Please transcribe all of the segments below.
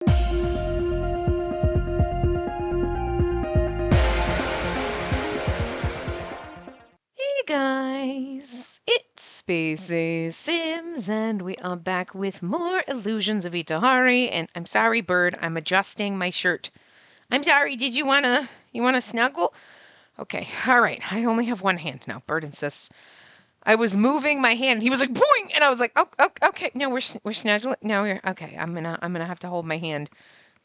Hey guys, it's Spacey Sims, and we are back with more Illusions of Itehari. And I'm sorry, Bird, I'm adjusting my shirt. I'm sorry. Did you wanna snuggle? Okay, all right. I only have one hand now. Bird insists. I was moving my hand. He was like, "Boing," and I was like, "Oh, okay. No, we're snuggling. No, we're okay. I'm gonna have to hold my hand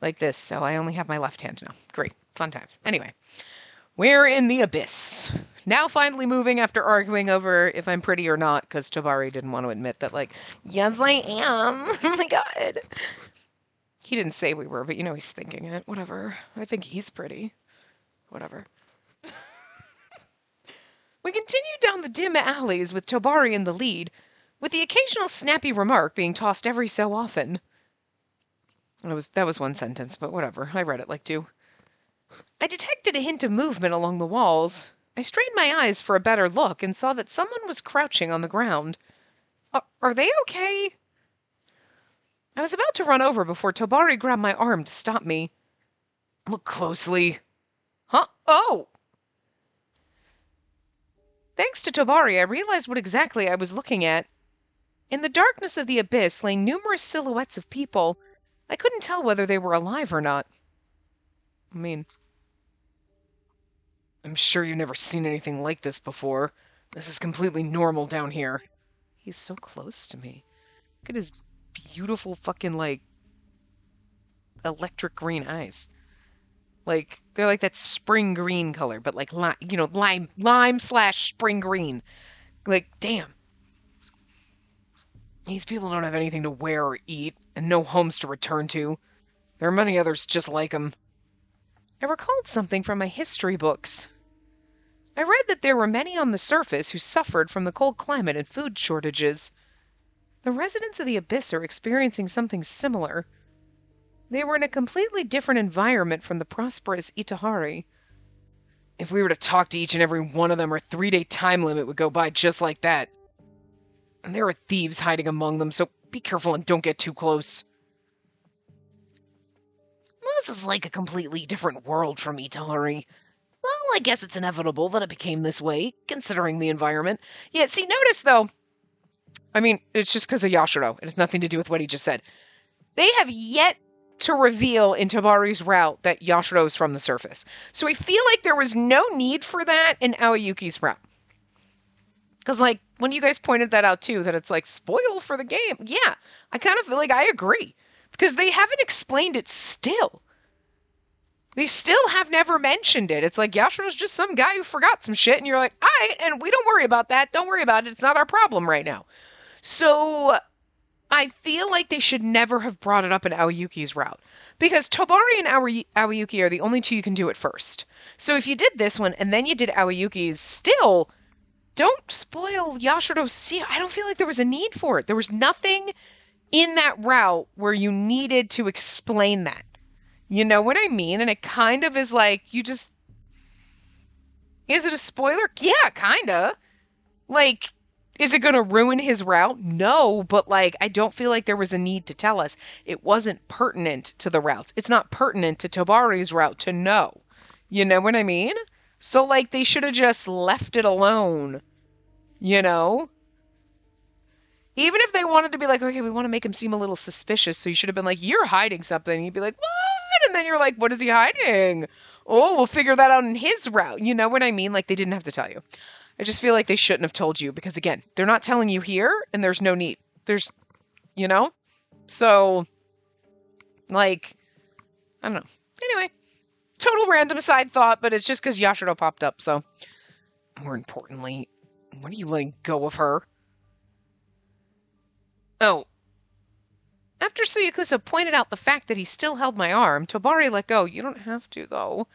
like this, so I only have my left hand now. Great, fun times. Anyway." We're in the abyss. Now finally moving after arguing over if I'm pretty or not, because Tabari didn't want to admit that, like, yes, I am. Oh my god. He didn't say we were, but you know he's thinking it. Whatever. I think he's pretty. Whatever. We continue down the dim alleys with Tobari in the lead, with the occasional snappy remark being tossed every so often. That was one sentence, but whatever. I read it like two. I detected a hint of movement along the walls. I strained my eyes for a better look and saw that someone was crouching on the ground. Are they okay? I was about to run over before Tobari grabbed my arm to stop me. Look closely. Huh? Oh! Thanks to Tobari, I realized what exactly I was looking at. In the darkness of the abyss lay numerous silhouettes of people. I couldn't tell whether they were alive or not. I mean, I'm sure you've never seen anything like this before. This is completely normal down here. He's so close to me. Look at his beautiful fucking, like, electric green eyes. Like, they're like that spring green color, but like, lime slash spring green. Like, damn. These people don't have anything to wear or eat, and no homes to return to. There are many others just like them. I recalled something from my history books. I read that there were many on the surface who suffered from the cold climate and food shortages. The residents of the Abyss are experiencing something similar. They were in a completely different environment from the prosperous Itehari. If we were to talk to each and every one of them, our 3-day time limit would go by just like that. And there are thieves hiding among them, so be careful and don't get too close. This is like a completely different world from Itehari. Well, I guess it's inevitable that it became this way, considering the environment. Yeah, see, notice though, I mean, it's just because of Yashiro. It has nothing to do with what he just said. They have yet to reveal in Tabari's route that Yashiro is from the surface. So I feel like there was no need for that in Aoyuki's route. Because, like, when you guys pointed that out too, that it's like spoil for the game. Yeah, I kind of feel like I agree. Because they haven't explained it still. They still have never mentioned it. It's like Yashiro's just some guy who forgot some shit, and you're like, all right, and we don't worry about that. Don't worry about it. It's not our problem right now. So I feel like they should never have brought it up in Aoyuki's route. Because Tobari and Aoyuki are the only two you can do it first. So if you did this one and then you did Aoyuki's, still, don't spoil Yashiro's scene. I don't feel like there was a need for it. There was nothing in that route where you needed to explain that. You know what I mean? And it kind of is like, you just... Is it a spoiler? Yeah, kinda. Like, is it going to ruin his route? No, but like, I don't feel like there was a need to tell us. It wasn't pertinent to the routes. It's not pertinent to Tobari's route to know. You know what I mean? So, like, they should have just left it alone. You know? Even if they wanted to be like, okay, we want to make him seem a little suspicious, so you should have been like, you're hiding something. And you'd be like, what? And then you're like, what is he hiding? Oh, we'll figure that out in his route. You know what I mean? Like, they didn't have to tell you. I just feel like they shouldn't have told you because, again, they're not telling you here and there's no need. There's, you know? So, like, I don't know. Anyway, total random side thought, but it's just because Yashiro popped up, so. More importantly, what are you letting go of her? Oh. After Suyakusa pointed out the fact that he still held my arm, Tobari let go. You don't have to, though.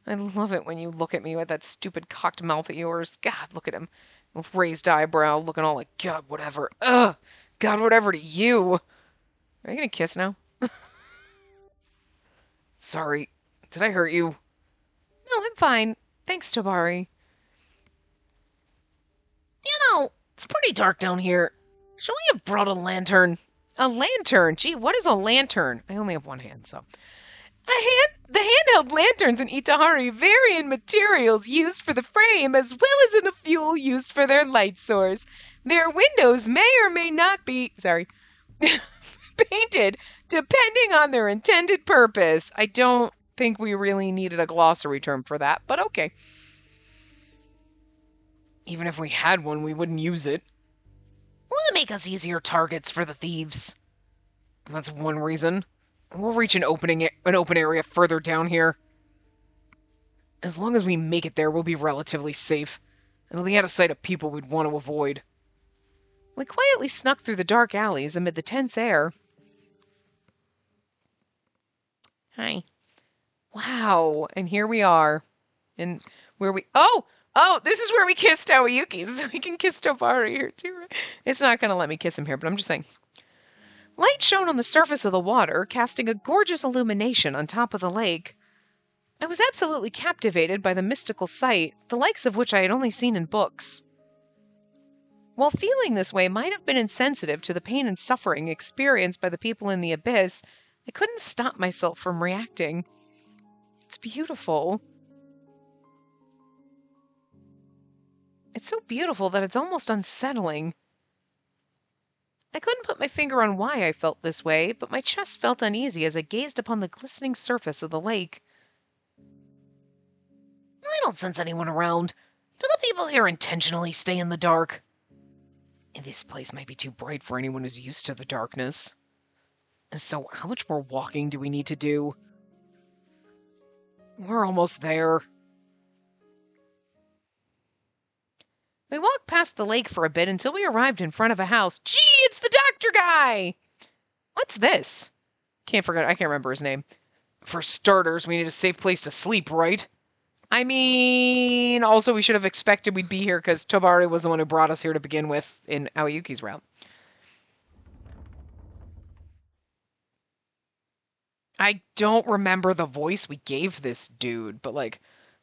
I love it when you look at me with that stupid cocked mouth of yours. God, look at him. With raised eyebrow, looking all like, God, whatever. Ugh. God, whatever to you. Are you gonna kiss now? Sorry. Did I hurt you? No, I'm fine. Thanks, Tobari. You know, it's pretty dark down here. Should we have brought a lantern? A lantern. Gee, what is a lantern? I only have one hand, so. The handheld lanterns in Itehari vary in materials used for the frame as well as in the fuel used for their light source. Their windows may or may not be, painted depending on their intended purpose. I don't think we really needed a glossary term for that, but okay. Even if we had one, we wouldn't use it. Will it make us easier targets for the thieves? That's one reason. We'll reach an open area further down here. As long as we make it there, we'll be relatively safe. It'll be out of sight of people we'd want to avoid. We quietly snuck through the dark alleys amid the tense air. Hi. Wow, and here we are. And where we... Oh, this is where we kissed Aoyuki, so we can kiss Tobari here too. It's not going to let me kiss him here, but I'm just saying. Light shone on the surface of the water, casting a gorgeous illumination on top of the lake. I was absolutely captivated by the mystical sight, the likes of which I had only seen in books. While feeling this way might have been insensitive to the pain and suffering experienced by the people in the abyss, I couldn't stop myself from reacting. It's beautiful. It's so beautiful that it's almost unsettling. I couldn't put my finger on why I felt this way, but my chest felt uneasy as I gazed upon the glistening surface of the lake. I don't sense anyone around. Do the people here intentionally stay in the dark? And this place might be too bright for anyone who's used to the darkness. So, how much more walking do we need to do? We're almost there. We walked past the lake for a bit until we arrived in front of a house. Gee, it's the doctor guy! What's this? I can't remember his name. For starters, we need a safe place to sleep, right? I mean, also we should have expected we'd be here because Tobari was the one who brought us here to begin with in Aoyuki's route. I don't remember the voice we gave this dude, but like...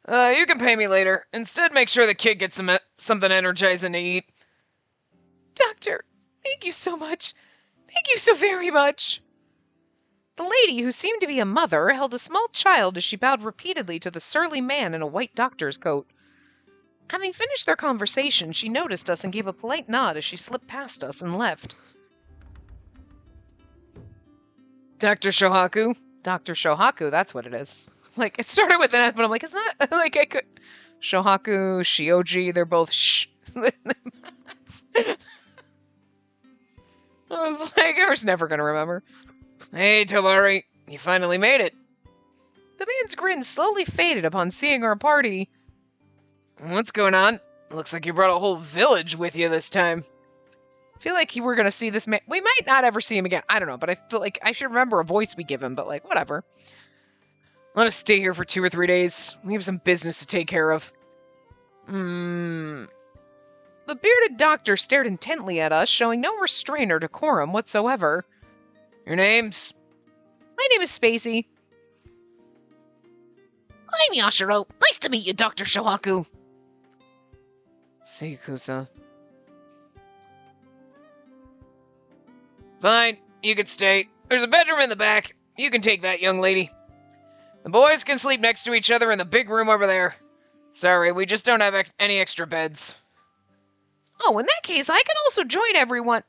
you can pay me later. Instead, make sure the kid gets something energizing to eat. Doctor, thank you so much. Thank you so very much. The lady, who seemed to be a mother, held a small child as she bowed repeatedly to the surly man in a white doctor's coat. Having finished their conversation, she noticed us and gave a polite nod as she slipped past us and left. Dr. Shohaku? Dr. Shohaku, that's what it is. Like, it started with an S, but I'm like, it's not, like, I could... Shohaku, Shioji, they're both I was like, I was never gonna remember. Hey, Tobari, you finally made it. The man's grin slowly faded upon seeing our party. What's going on? Looks like you brought a whole village with you this time. I feel like we're gonna see this man. We might not ever see him again. I don't know, but I feel like I should remember a voice we give him, but like, whatever. Let us stay here for 2 or 3 days. We have some business to take care of. The bearded doctor stared intently at us, showing no restraint or decorum whatsoever. Your names? My name is Spacey. I'm Yashiro. Nice to meet you, Dr. Shohaku. Seikusa. Fine, you can stay. There's a bedroom in the back. You can take that, young lady. The boys can sleep next to each other in the big room over there. Sorry, we just don't have any extra beds. Oh, in that case, I can also join everyone.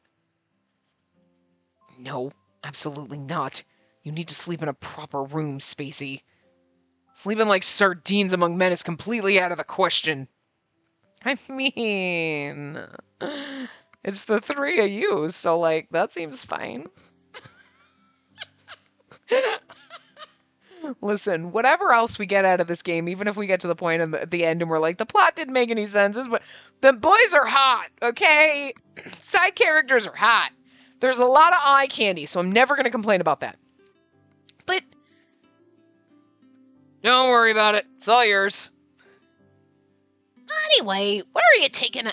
No, absolutely not. You need to sleep in a proper room, Spacey. Sleeping like sardines among men is completely out of the question. I mean, it's the 3 of you, so, like, that seems fine. Listen, whatever else we get out of this game, even if we get to the point at the end and we're like, the plot didn't make any sense, but the boys are hot, okay? Side characters are hot. There's a lot of eye candy, so I'm never going to complain about that. But don't worry about it. It's all yours. Anyway, why are you taking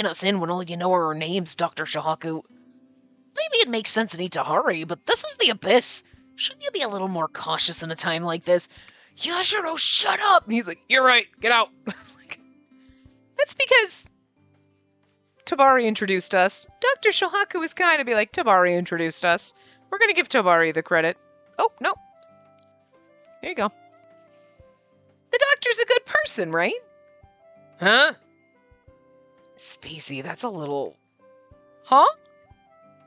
us in when all you know are our names, Dr. Shohaku? Maybe it makes sense in Itehari, but this is the Abyss. Shouldn't you be a little more cautious in a time like this? Yashiro, shut up! And he's like, you're right, get out. That's because Tabari introduced us. Dr. Shohaku is kind of be like, Tabari introduced us. We're going to give Tabari the credit. Oh, no. There you go. The doctor's a good person, right? Huh? Spacey, that's a little... Huh?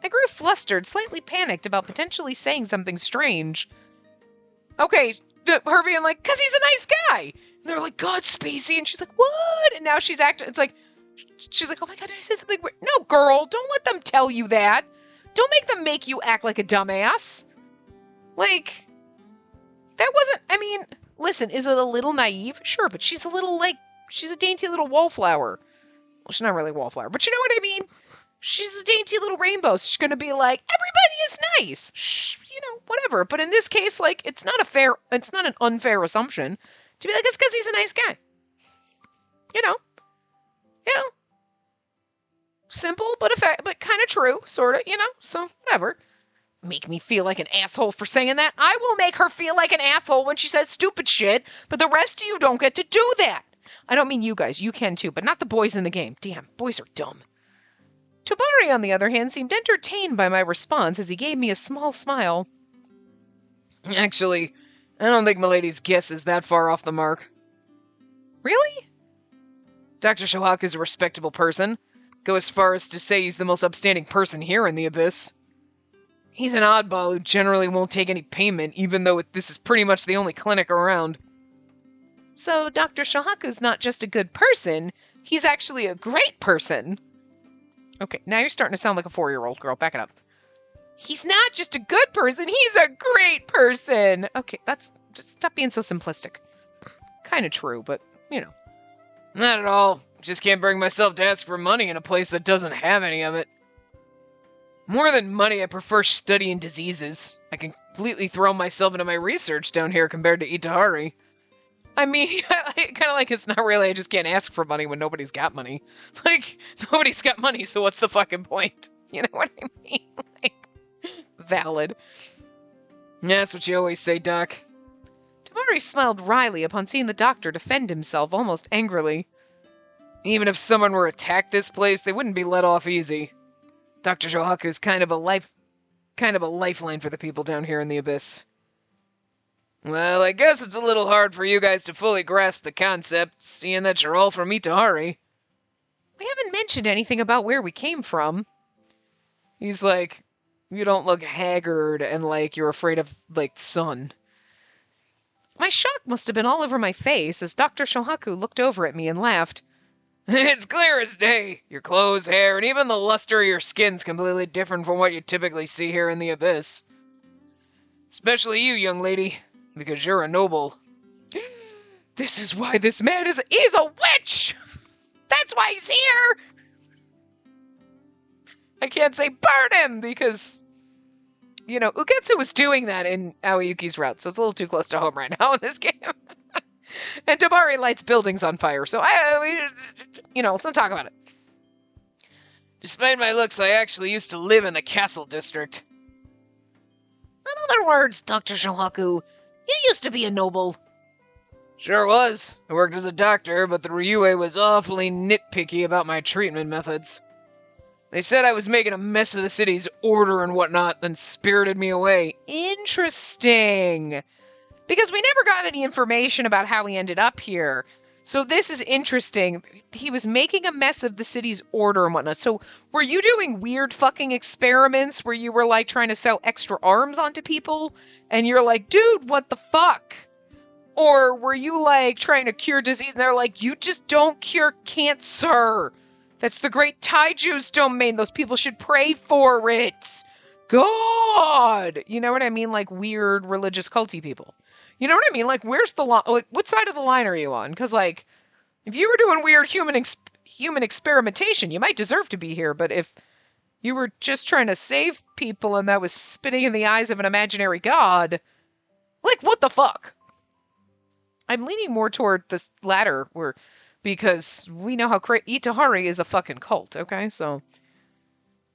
I grew flustered, slightly panicked about potentially saying something strange. Okay, her being like, 'cause he's a nice guy. And they're like, God, Spacey. And she's like, what? And now she's acting, it's like, she's like, oh my God, did I say something weird? No, girl, don't let them tell you that. Don't make them make you act like a dumbass. Like, that wasn't, I mean, listen, is it a little naive? Sure, but she's a little, like, she's a dainty little wallflower. Well, she's not really a wallflower, but you know what I mean? She's a dainty little rainbow. So she's going to be like, everybody is nice. Shh, you know, whatever. But in this case, like, it's not an unfair assumption to be like, it's because he's a nice guy. You know? Simple, but kind of true, sort of, you know? So, whatever. Make me feel like an asshole for saying that. I will make her feel like an asshole when she says stupid shit, but the rest of you don't get to do that. I don't mean you guys. You can too, but not the boys in the game. Damn, boys are dumb. Tabari, on the other hand, seemed entertained by my response as he gave me a small smile. Actually, I don't think Milady's guess is that far off the mark. Really? Dr. Shohaku's a respectable person. Go as far as to say he's the most upstanding person here in the Abyss. He's an oddball who generally won't take any payment, even though this is pretty much the only clinic around. So Dr. Shohaku's not just a good person, he's actually a great person. Okay, now you're starting to sound like a 4-year-old girl. Back it up. He's not just a good person, he's a great person! Okay, just stop being so simplistic. Kind of true, but, you know. Not at all. Just can't bring myself to ask for money in a place that doesn't have any of it. More than money, I prefer studying diseases. I can completely throw myself into my research down here compared to Itehari. I mean, kind of like it's not really, I just can't ask for money when nobody's got money. Like, nobody's got money, so what's the fucking point? You know what I mean? Like, valid. Yeah, that's what you always say, Doc. Tabari smiled wryly upon seeing the doctor defend himself almost angrily. Even if someone were to attack this place, they wouldn't be let off easy. Dr. Shohaku's kind of a lifeline for the people down here in the Abyss. Well, I guess it's a little hard for you guys to fully grasp the concept, seeing that you're all from Itehari. We haven't mentioned anything about where we came from. He's like, you don't look haggard and like you're afraid of, like, sun. My shock must have been all over my face as Dr. Shohaku looked over at me and laughed. It's clear as day. Your clothes, hair, and even the luster of your skin's completely different from what you typically see here in the Abyss. Especially you, young lady, because you're a noble. This is why this man is a witch! That's why he's here! I can't say burn him, because, you know, Ugetsu was doing that in Aoyuki's route, so it's a little too close to home right now in this game. And Tabari lights buildings on fire, so let's not talk about it. Despite my looks, I actually used to live in the castle district. In other words, Dr. Shohaku, you used to be a noble. Sure was. I worked as a doctor, but the Ryue was awfully nitpicky about my treatment methods. They said I was making a mess of the city's order and whatnot, then spirited me away. Interesting. Because we never got any information about how he ended up here. So this is interesting. He was making a mess of the city's order and whatnot. So were you doing weird fucking experiments where you were like trying to sew extra arms onto people? And you're like, dude, what the fuck? Or were you like trying to cure disease and they're like, you just don't cure cancer. That's the great Taiju's domain. Those people should pray for it. God! You know what I mean? Like weird religious culty people. You know what I mean? Like, where's the line? Like, what side of the line are you on? Because, like, if you were doing weird human experimentation, you might deserve to be here. But if you were just trying to save people and that was spitting in the eyes of an imaginary god, like, what the fuck? I'm leaning more toward this latter, because we know how Itehari is a fucking cult, okay? So,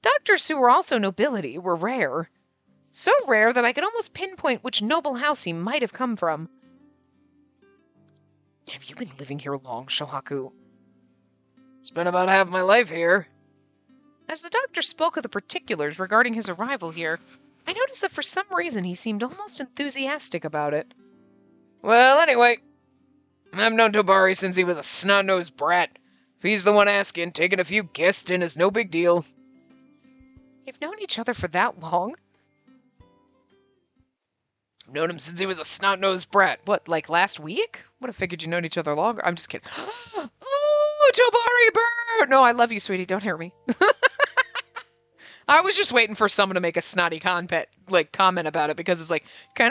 doctors who were also nobility were rare. So rare that I could almost pinpoint which noble house he might have come from. Have you been living here long, Shohaku? Spent about half my life here. As the doctor spoke of the particulars regarding his arrival here, I noticed that for some reason he seemed almost enthusiastic about it. Well, anyway, I've known Tobari since he was a snot-nosed brat. If he's the one asking, taking a few guests in is no big deal. You've known each other for that long? I've known him since he was a snot-nosed brat. What, like last week? Would have figured you'd known each other longer. I'm just kidding. Oh, Tobari Bird! No, I love you, sweetie. Don't hear me. I was just waiting for someone to make a snotty comment about it, because it's like,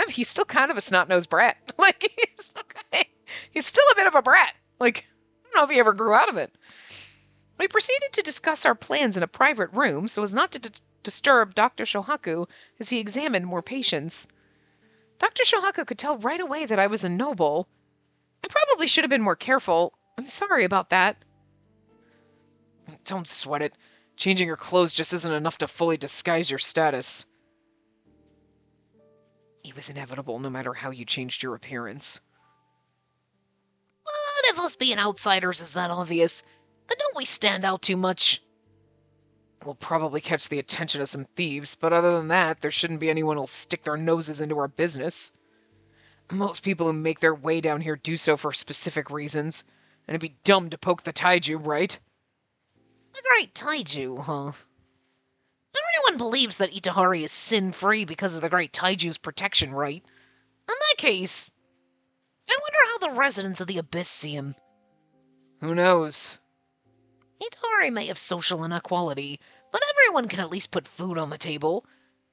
he's still kind of a snot-nosed brat. Like, he's still a bit of a brat. Like, I don't know if he ever grew out of it. We proceeded to discuss our plans in a private room so as not to disturb Dr. Shohaku as he examined more patients. Dr. Shohaku could tell right away that I was a noble. I probably should have been more careful. I'm sorry about that. Don't sweat it. Changing your clothes just isn't enough to fully disguise your status. It was inevitable no matter how you changed your appearance. What if us being outsiders is that obvious? Then don't we stand out too much? We'll probably catch the attention of some thieves, but other than that, there shouldn't be anyone who'll stick their noses into our business. Most people who make their way down here do so for specific reasons, and it'd be dumb to poke the taiju, right? The Great Taiju, huh? Everyone believes that Itehari is sin-free because of the Great Taiju's protection, right? In that case, I wonder how the residents of the Abyss see him. Who knows? Itehari may have social inequality, but everyone can at least put food on the table.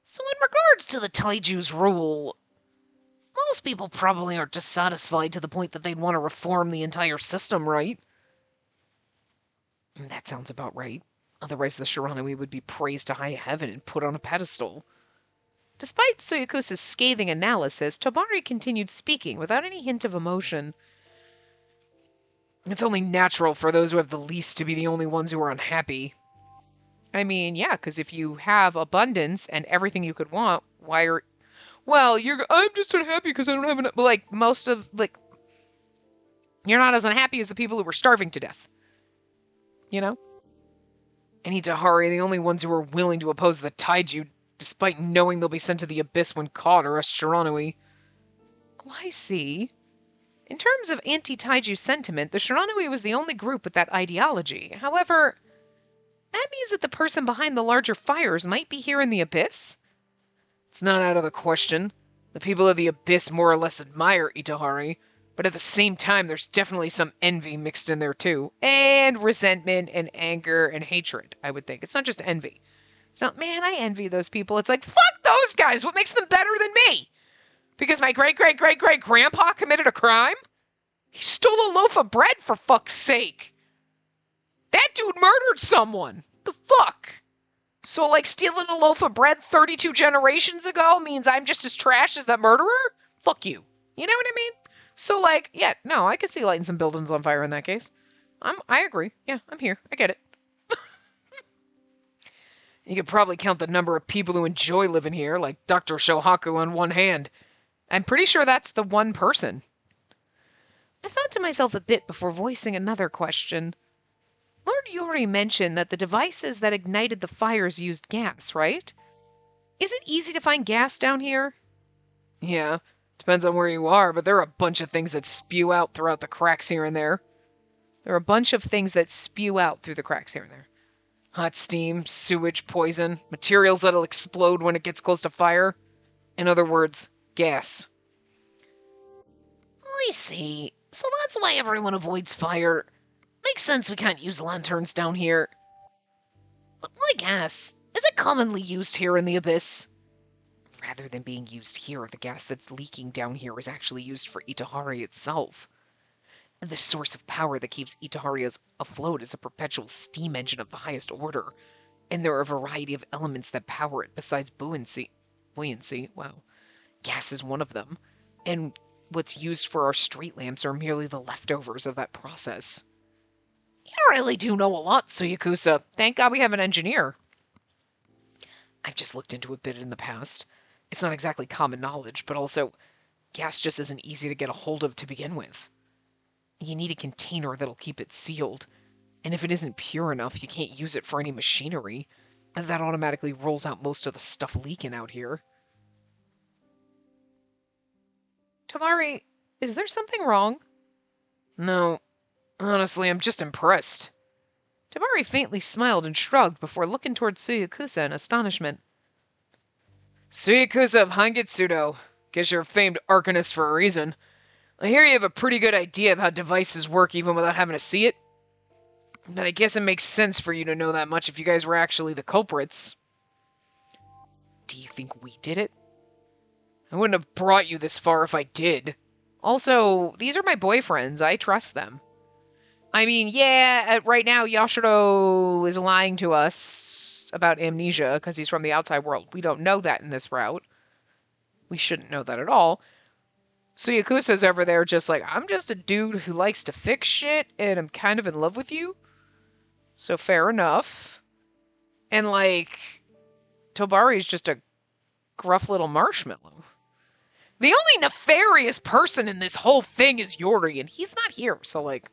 So in regards to the Taiju's rule, most people probably aren't dissatisfied to the point that they'd want to reform the entire system, right? That sounds about right. Otherwise the Shiranui would be praised to high heaven and put on a pedestal. Despite Suyakusa's scathing analysis, Tobari continued speaking without any hint of emotion. It's only natural for those who have the least to be the only ones who are unhappy. I mean, yeah, because if you have abundance and everything you could want, why are... Well, I'm just unhappy because I don't have enough... You're not as unhappy as the people who were starving to death. You know? And Itehari, the only ones who are willing to oppose the Taiju, despite knowing they'll be sent to the Abyss when caught, are us Shiranui. Oh, I see. In terms of anti-Taiju sentiment, the Shiranui was the only group with that ideology. However, that means that the person behind the larger fires might be here in the Abyss? It's not out of the question. The people of the Abyss more or less admire Itehari, but at the same time, there's definitely some envy mixed in there too. And resentment and anger and hatred, I would think. It's not just envy. It's not, man, I envy those people. It's like, fuck those guys! What makes them better than me? Because my great-great-great-great-grandpa committed a crime? He stole a loaf of bread, for fuck's sake! That dude murdered someone! The fuck? So, like, stealing a loaf of bread 32 generations ago means I'm just as trash as that murderer? Fuck you. You know what I mean? So, like, yeah, no, I could see lighting some buildings on fire in that case. I agree. Yeah, I'm here. I get it. You could probably count the number of people who enjoy living here, like Dr. Shohaku on one hand. I'm pretty sure that's the one person. I thought to myself a bit before voicing another question. Lord Yori mentioned that the devices that ignited the fires used gas, right? Is it easy to find gas down here? Yeah, depends on where you are, but there are a bunch of things that spew out throughout the cracks here and there. Hot steam, sewage, poison, materials that'll explode when it gets close to fire. In other words, gas. I see. So that's why everyone avoids fire. Makes sense we can't use lanterns down here. But why gas? Is it commonly used here in the Abyss? Rather than being used here, the gas that's leaking down here is actually used for Itehari itself. And the source of power that keeps Itehari afloat is a perpetual steam engine of the highest order. And there are a variety of elements that power it besides buoyancy. Wow. Gas is one of them. And what's used for our street lamps are merely the leftovers of that process. You really do know a lot, Suyakusa. Thank God we have an engineer. I've just looked into a bit in the past. It's not exactly common knowledge, but also, gas just isn't easy to get a hold of to begin with. You need a container that'll keep it sealed, And if it isn't pure enough, you can't use it for any machinery. And that automatically rolls out most of the stuff leaking out here. Tamari, is there something wrong? No. Honestly, I'm just impressed. Tamari faintly smiled and shrugged before looking towards Suyakusa in astonishment. Suyakusa of Hangetsudo. Guess you're a famed arcanist for a reason. I hear you have a pretty good idea of how devices work even without having to see it. But I guess it makes sense for you to know that much if you guys were actually the culprits. Do you think we did it? I wouldn't have brought you this far if I did. Also, these are my boyfriends. I trust them. I mean, yeah, right now Yashiro is lying to us about amnesia because he's from the outside world. We don't know that in this route. We shouldn't know that at all. So Yakuza's over there just like, I'm just a dude who likes to fix shit and I'm kind of in love with you. So fair enough. And like, Tobari's just a gruff little marshmallow. The only nefarious person in this whole thing is Yuri, and he's not here, so like...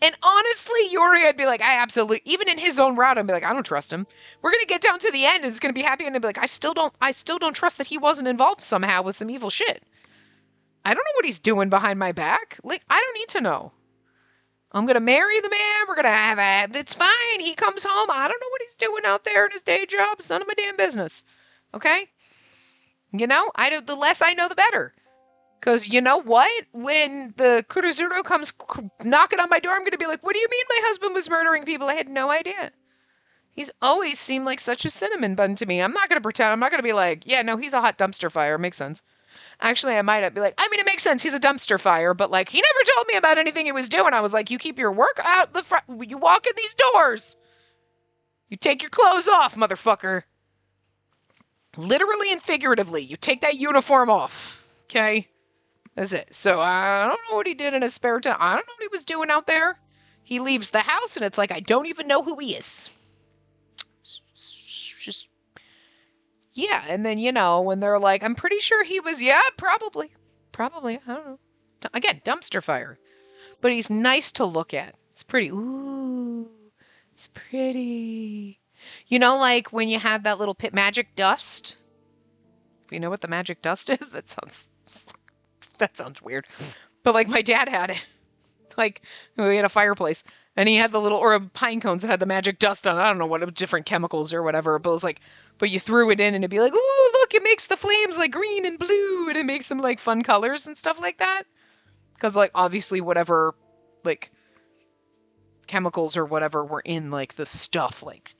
And honestly, Yuri, I'd be like, I absolutely... Even in his own route, I'd be like, I don't trust him. We're gonna get down to the end, and it's gonna be happy, and I'd be like, I still don't trust that he wasn't involved somehow with some evil shit. I don't know what he's doing behind my back. Like, I don't need to know. I'm gonna marry the man, we're gonna have a... It's fine, he comes home, I don't know what he's doing out there in his day job, it's none of my damn business. Okay? You know, the less I know, the better. Because you know what? When the Kurozuro comes knocking on my door, I'm going to be like, what do you mean my husband was murdering people? I had no idea. He's always seemed like such a cinnamon bun to me. I'm not going to pretend. I'm not going to be like, yeah, no, he's a hot dumpster fire. Makes sense. Actually, I might be like, I mean, it makes sense. He's a dumpster fire. But like, he never told me about anything he was doing. I was like, you keep your work out the front. You walk in these doors. You take your clothes off, motherfucker. Literally and figuratively, you take that uniform off, okay? That's it. So I don't know what he did in his spare time. I don't know what he was doing out there. He leaves the house, and it's like, I don't even know who he is. Just, yeah, and then, you know, when they're like, I'm pretty sure he was, yeah, probably, I don't know. Again, dumpster fire. But he's nice to look at. It's pretty. Ooh, it's pretty. You know, like when you have that little pit magic dust? If you know what the magic dust is, that sounds weird. But like my dad had it. Like we had a fireplace and he had the little, or pine cones that had the magic dust on. I don't know what, different chemicals or whatever. But it was like, but you threw it in and it'd be like, ooh, look, it makes the flames like green and blue and it makes them like fun colors and stuff like that. Because like obviously whatever like chemicals or whatever were in like the stuff, like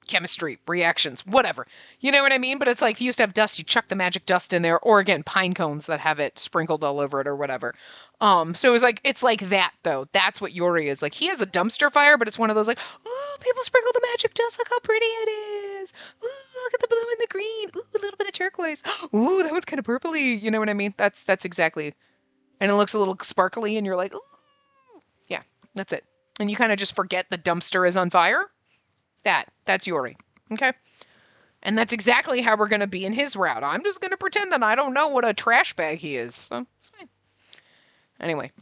chemistry, reactions, whatever. You know what I mean? But it's like if you used to have dust, you chuck the magic dust in there, or again, pine cones that have it sprinkled all over it or whatever. So it's like that though. That's what Yuri is. Like he has a dumpster fire, but it's one of those like, ooh, people sprinkle the magic dust, look how pretty it is. Ooh, look at the blue and the green. Ooh, a little bit of turquoise. Ooh, that one's kind of purpley. You know what I mean? That's exactly. And it looks a little sparkly, and you're like, ooh. Yeah, that's it. And you kind of just forget the dumpster is on fire. That's Yuri. Okay? And that's exactly how we're going to be in his route. I'm just going to pretend that I don't know what a trash bag he is. So, it's fine. Anyway.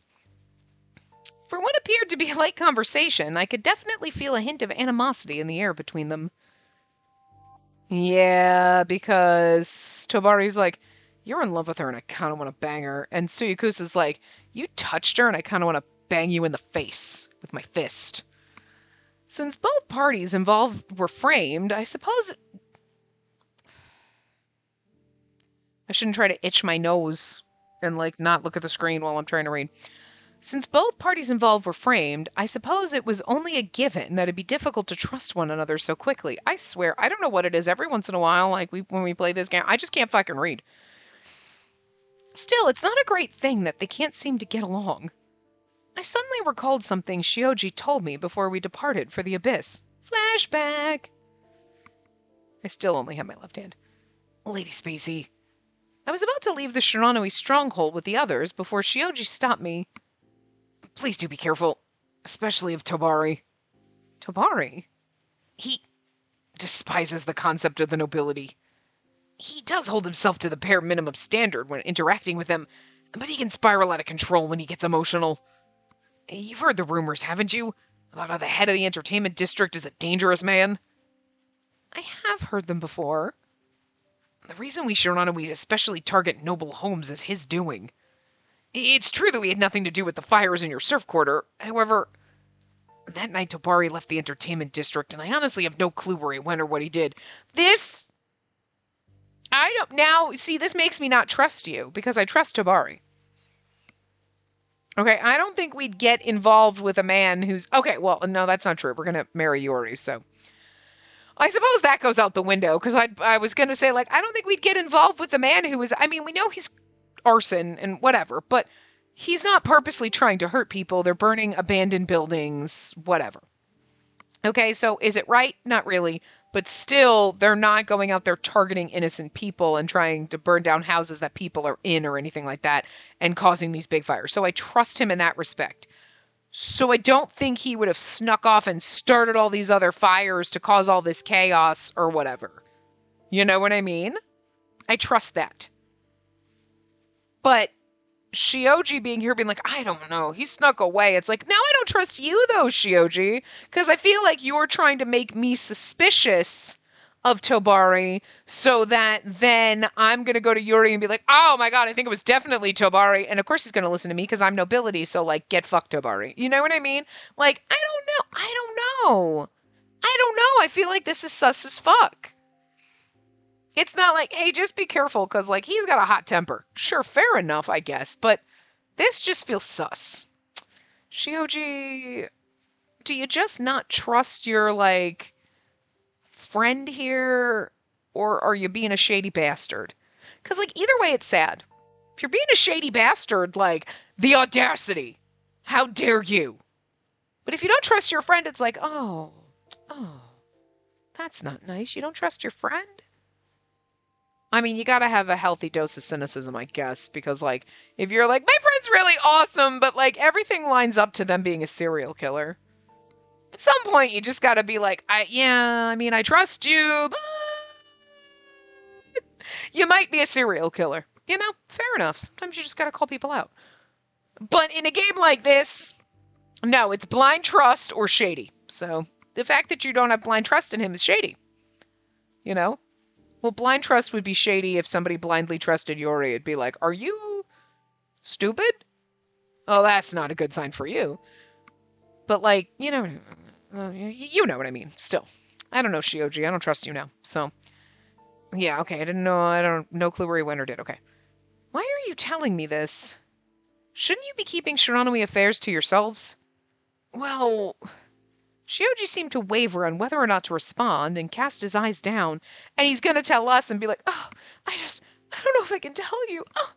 For what appeared to be a light conversation, I could definitely feel a hint of animosity in the air between them. Yeah, because Tobari's like, you're in love with her and I kind of want to bang her. And Suyakusa's like, you touched her and I kind of want to bang you in the face with my fist. Since both parties involved were framed, I suppose... I shouldn't try to itch my nose and, like, not look at the screen while I'm trying to read. Since both parties involved were framed, I suppose it was only a given that it'd be difficult to trust one another so quickly. I swear, I don't know what it is. Every once in a while, like, when we play this game, I just can't fucking read. Still, it's not a great thing that they can't seem to get along. I suddenly recalled something Shioji told me before we departed for the Abyss. Flashback! I still only have my left hand. Lady Spacey. I was about to leave the Shiranui stronghold with the others before Shioji stopped me. Please do be careful, especially of Tobari. Tobari? He despises the concept of the nobility. He does hold himself to the bare minimum standard when interacting with them. But he can spiral out of control when he gets emotional. You've heard the rumors, haven't you? About how the head of the entertainment district is a dangerous man? I have heard them before. The reason we Shiranui especially target noble homes is his doing. It's true that we had nothing to do with the fires in your surf quarter. However, that night Tobari left the entertainment district, and I honestly have no clue where he went or what he did. This makes me not trust you, because I trust Tobari. Okay, I don't think we'd get involved with a man who's... Okay, well, no, that's not true. We're going to marry Yori, so... I suppose that goes out the window, because I was going to say, like, I don't think we'd get involved with a man who is... I mean, we know he's arson and whatever, but he's not purposely trying to hurt people. They're burning abandoned buildings, whatever. Okay, so is it right? Not really. But still, they're not going out there targeting innocent people and trying to burn down houses that people are in or anything like that and causing these big fires. So I trust him in that respect. So I don't think he would have snuck off and started all these other fires to cause all this chaos or whatever. You know what I mean? I trust that. But Shioji being here being like, I don't know, he snuck away. It's like, now I don't trust you though, Shioji, because I feel like you're trying to make me suspicious of Tobari so that then I'm going to go to Yuri and be like, oh my god, I think it was definitely Tobari. And of course he's going to listen to me because I'm nobility, so like, get fucked, Tobari. You know what I mean? Like, I don't know. I feel like this is sus as fuck. It's not like, hey, just be careful, because, like, he's got a hot temper. Sure, fair enough, I guess, but this just feels sus. Shioji, do you just not trust your, like, friend here, or are you being a shady bastard? Because, like, either way, it's sad. If you're being a shady bastard, like, the audacity. How dare you? But if you don't trust your friend, it's like, oh, that's not nice. You don't trust your friend? I mean, you gotta have a healthy dose of cynicism, I guess, because, like, if you're like, my friend's really awesome, but, like, everything lines up to them being a serial killer. At some point, you just gotta be like, I trust you, but you might be a serial killer. You know, fair enough. Sometimes you just gotta call people out. But in a game like this, no, it's blind trust or shady. So, the fact that you don't have blind trust in him is shady. You know? Well, blind trust would be shady if somebody blindly trusted Yori. It'd be like, are you stupid? Oh, that's not a good sign for you. But, like, you know what I mean. Still, I don't know, Shioji. I don't trust you now. So, yeah, okay. No clue where he went or did. Okay. Why are you telling me this? Shouldn't you be keeping Shiranui affairs to yourselves? Well... Shioji seemed to waver on whether or not to respond and cast his eyes down, and he's gonna tell us and be like, oh, I don't know if I can tell you. Oh,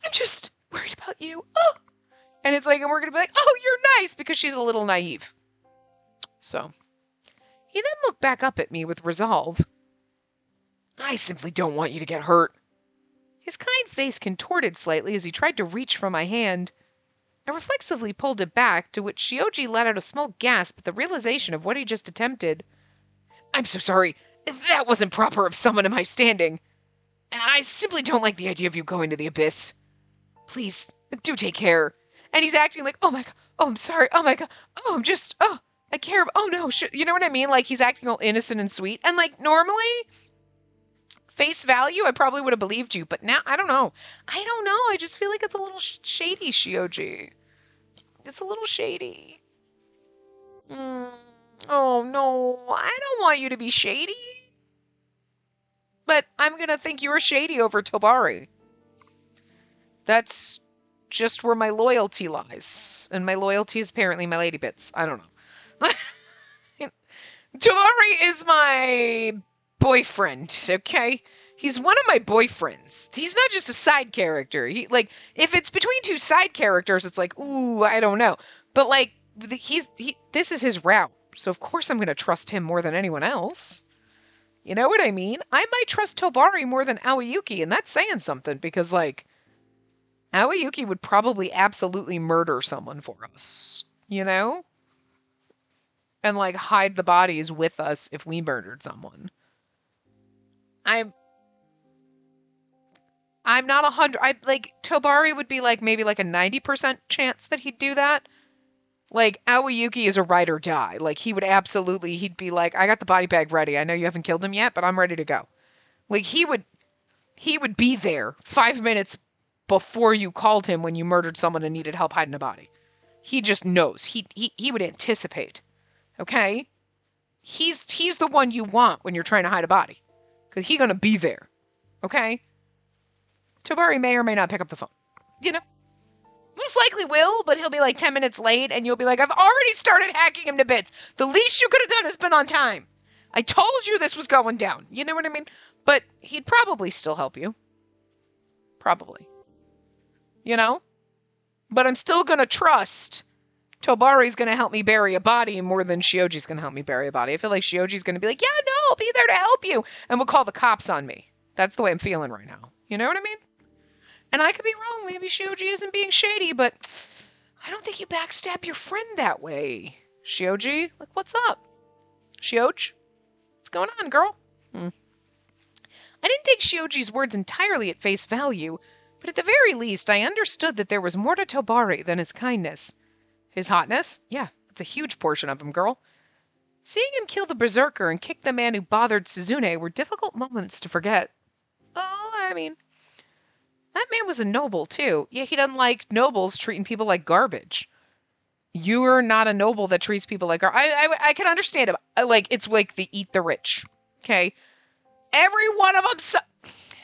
I'm just worried about you. Oh. And it's like, and we're gonna be like, oh, you're nice, because she's a little naive. So, he then looked back up at me with resolve. I simply don't want you to get hurt. His kind face contorted slightly as he tried to reach for my hand. I reflexively pulled it back, to which Shioji let out a small gasp at the realization of what he just attempted. I'm so sorry. That wasn't proper of someone in my standing. I simply don't like the idea of you going to the abyss. Please, do take care. And he's acting like, oh my god, oh, I'm sorry, oh my god, oh, I'm just, oh, I care, oh no, you know what I mean? Like, he's acting all innocent and sweet. And, like, normally, face value, I probably would have believed you, but now, I don't know. I just feel like it's a little shady, Shioji. It's a little shady. Oh, no, I don't want you to be shady. But I'm gonna think you're shady over Tobari. That's just where my loyalty lies. And my loyalty is apparently my lady bits. I don't know. Tobari is my boyfriend, okay? He's one of my boyfriends. He's not just a side character. If it's between two side characters, it's like, ooh, I don't know. But, like, this is his route. So, of course, I'm going to trust him more than anyone else. You know what I mean? I might trust Tobari more than Aoyuki, and that's saying something, because, like, Aoyuki would probably absolutely murder someone for us. You know? And, like, hide the bodies with us if we murdered someone. I'm not 100. Tobari would be like maybe like a 90% chance that he'd do that. Like, Aoyuki is a ride or die. Like, he'd be like, I got the body bag ready. I know you haven't killed him yet, but I'm ready to go. Like, he would be there 5 minutes before you called him when you murdered someone and needed help hiding a body. He just knows. He would anticipate. Okay? He's the one you want when you're trying to hide a body. Because he's gonna be there. Okay? Tobari may or may not pick up the phone. You know? Most likely will, but he'll be like 10 minutes late and you'll be like, I've already started hacking him to bits. The least you could have done is been on time. I told you this was going down. You know what I mean? But he'd probably still help you. Probably. You know? But I'm still going to trust Tobari's going to help me bury a body more than Shioji's going to help me bury a body. I feel like Shioji's going to be like, yeah, no, I'll be there to help you. And we'll call the cops on me. That's the way I'm feeling right now. You know what I mean? And I could be wrong. Maybe Shioji isn't being shady, but I don't think you backstab your friend that way. Shioji? Like, what's up? Shioj? What's going on, girl? I didn't take Shioji's words entirely at face value, but at the very least, I understood that there was more to Tobari than his kindness. His hotness? Yeah, it's a huge portion of him, girl. Seeing him kill the berserker and kick the man who bothered Suzune were difficult moments to forget. Oh, I mean, that man was a noble, too. Yeah, he doesn't like nobles treating people like garbage. You're not a noble that treats people like garbage. I can understand it. Like, it's like the eat the rich. Okay? Every one of them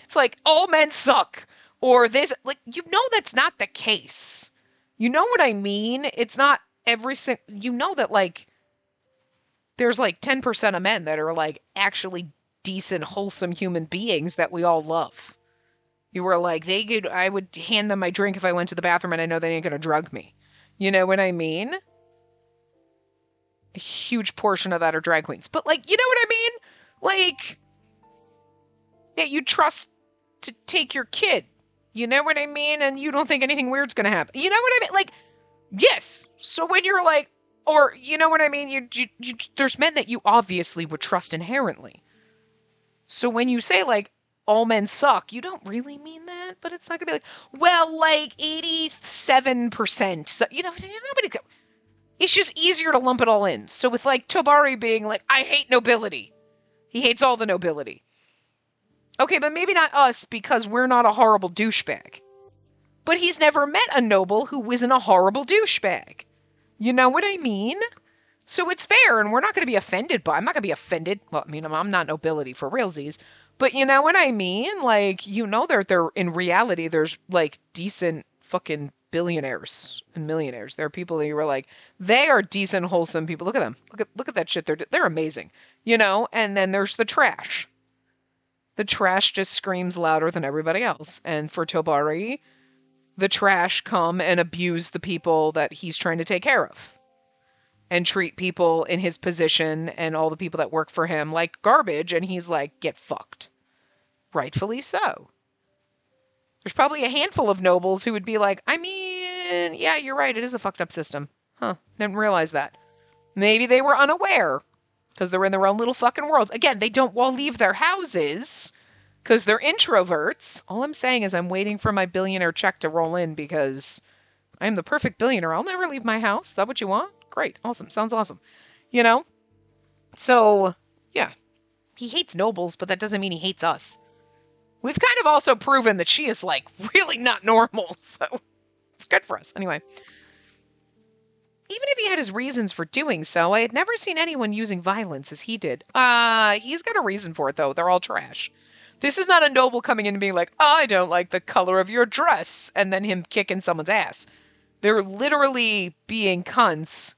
it's like, all men suck. Or this, like, you know that's not the case. You know what I mean? It's not every single, you know that, like, there's like 10% of men that are like actually decent, wholesome human beings that we all love. You were like, I would hand them my drink if I went to the bathroom and I know they ain't gonna drug me. You know what I mean? A huge portion of that are drag queens. But, like, you know what I mean? Like, yeah, you trust to take your kid. You know what I mean? And you don't think anything weird's gonna happen. You know what I mean? Like, yes. So when you're like, or, you know what I mean? You there's men that you obviously would trust inherently. So when you say, like, all men suck, you don't really mean that, but it's not gonna be like, well, like 87%. So, you know, nobody. It's just easier to lump it all in. So with, like, Tobari being like, I hate nobility. He hates all the nobility. Okay, but maybe not us because we're not a horrible douchebag. But he's never met a noble who isn't a horrible douchebag. You know what I mean? So it's fair, and we're not going to be offended by. I'm not going to be offended. Well, I mean, I'm not nobility for realsies, but you know what I mean? Like, you know, they're in reality, there's like decent fucking billionaires and millionaires. There are people that you were like, they are decent, wholesome people. Look at them. Look at that shit. They're amazing. You know. And then there's the trash. The trash just screams louder than everybody else. And for Tobari, the trash come and abuse the people that he's trying to take care of. And treat people in his position and all the people that work for him like garbage. And he's like, get fucked. Rightfully so. There's probably a handful of nobles who would be like, I mean, yeah, you're right. It is a fucked up system. Huh. Didn't realize that. Maybe they were unaware. Because they're in their own little fucking worlds. Again, they don't all leave their houses because they're introverts. All I'm saying is I'm waiting for my billionaire check to roll in because I'm the perfect billionaire. I'll never leave my house. Is that what you want? Great. Awesome. Sounds awesome. You know? So, yeah. He hates nobles, but that doesn't mean he hates us. We've kind of also proven that she is, like, really not normal. So, it's good for us. Anyway. Even if he had his reasons for doing so, I had never seen anyone using violence as he did. He's got a reason for it, though. They're all trash. This is not a noble coming in and being like, I don't like the color of your dress, and then him kicking someone's ass. They're literally being cunts.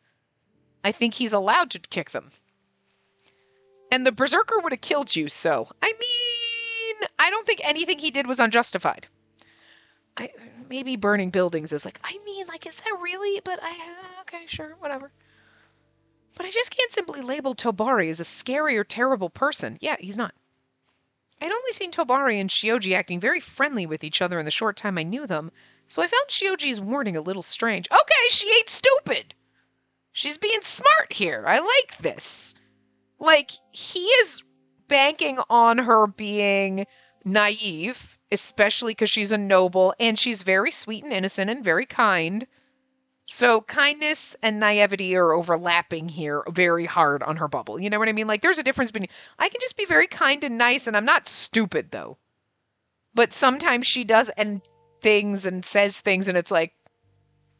I think he's allowed to kick them. And the berserker would have killed you, so. I mean, I don't think anything he did was unjustified. Maybe burning buildings is like, I mean, like, is that really? But okay, sure, whatever. But I just can't simply label Tobari as a scary or terrible person. Yeah, he's not. I'd only seen Tobari and Shioji acting very friendly with each other in the short time I knew them, so I found Shioji's warning a little strange. Okay, she ain't stupid. She's being smart here. I like this. Like, he is banking on her being naive especially because she's a noble and she's very sweet and innocent and very kind. So kindness and naivety are overlapping here very hard on her bubble. You know what I mean? Like there's a difference between I can just be very kind and nice and I'm not stupid though. But sometimes she does and things and says things and it's like,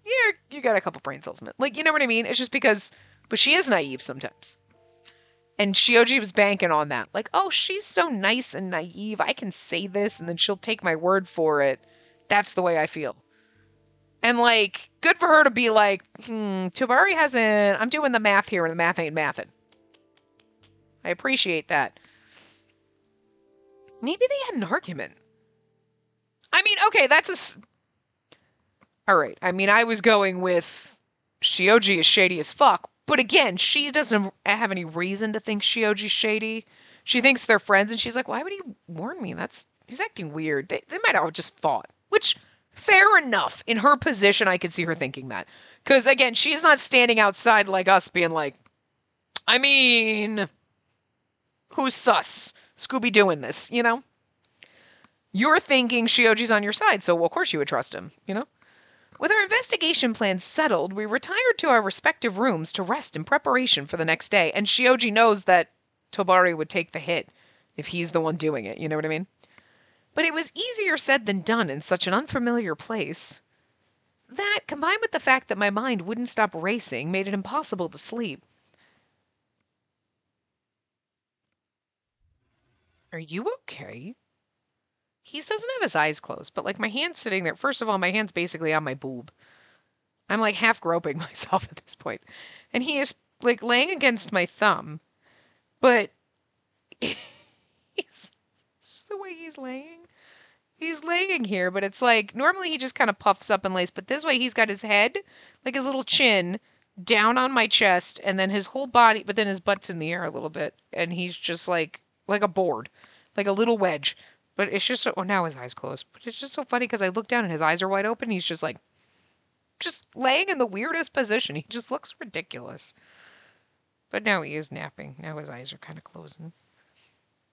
yeah, you got a couple brain cells. Like, you know what I mean? It's just because, but she is naive sometimes. And Shioji was banking on that. Like, oh, she's so nice and naive. I can say this and then she'll take my word for it. That's the way I feel. And like, good for her to be like, Tobari hasn't, I'm doing the math here and the math ain't mathin'. I appreciate that. Maybe they had an argument. I mean, okay, that's all right. I mean, I was going with Shioji is shady as fuck. But again, she doesn't have any reason to think Shioji's shady. She thinks they're friends and she's like, why would he warn me? He's acting weird. They might have just fought. Which, fair enough. In her position, I could see her thinking that. Because again, she's not standing outside like us being like, I mean, who's sus? Scooby doing this, you know? You're thinking Shioji's on your side, so of course you would trust him, you know? With our investigation plans settled, we retired to our respective rooms to rest in preparation for the next day, and Shioji knows that Tobari would take the hit if he's the one doing it, you know what I mean? But it was easier said than done in such an unfamiliar place. That, combined with the fact that my mind wouldn't stop racing, made it impossible to sleep. Are you okay? He doesn't have his eyes closed, but like my hand's sitting there. First of all, my hand's basically on my boob. I'm like half groping myself at this point. And he is like laying against my thumb, but he's just the way he's laying. He's laying here, but it's like normally he just kind of puffs up and lays, but this way he's got his head, like his little chin, down on my chest, and then his whole body, but then his butt's in the air a little bit, and he's just like a board, like a little wedge. But it's just so, oh, now his eyes closed. But it's just so funny because I look down and his eyes are wide open. He's just like, just laying in the weirdest position. He just looks ridiculous. But now he is napping. Now his eyes are kind of closing.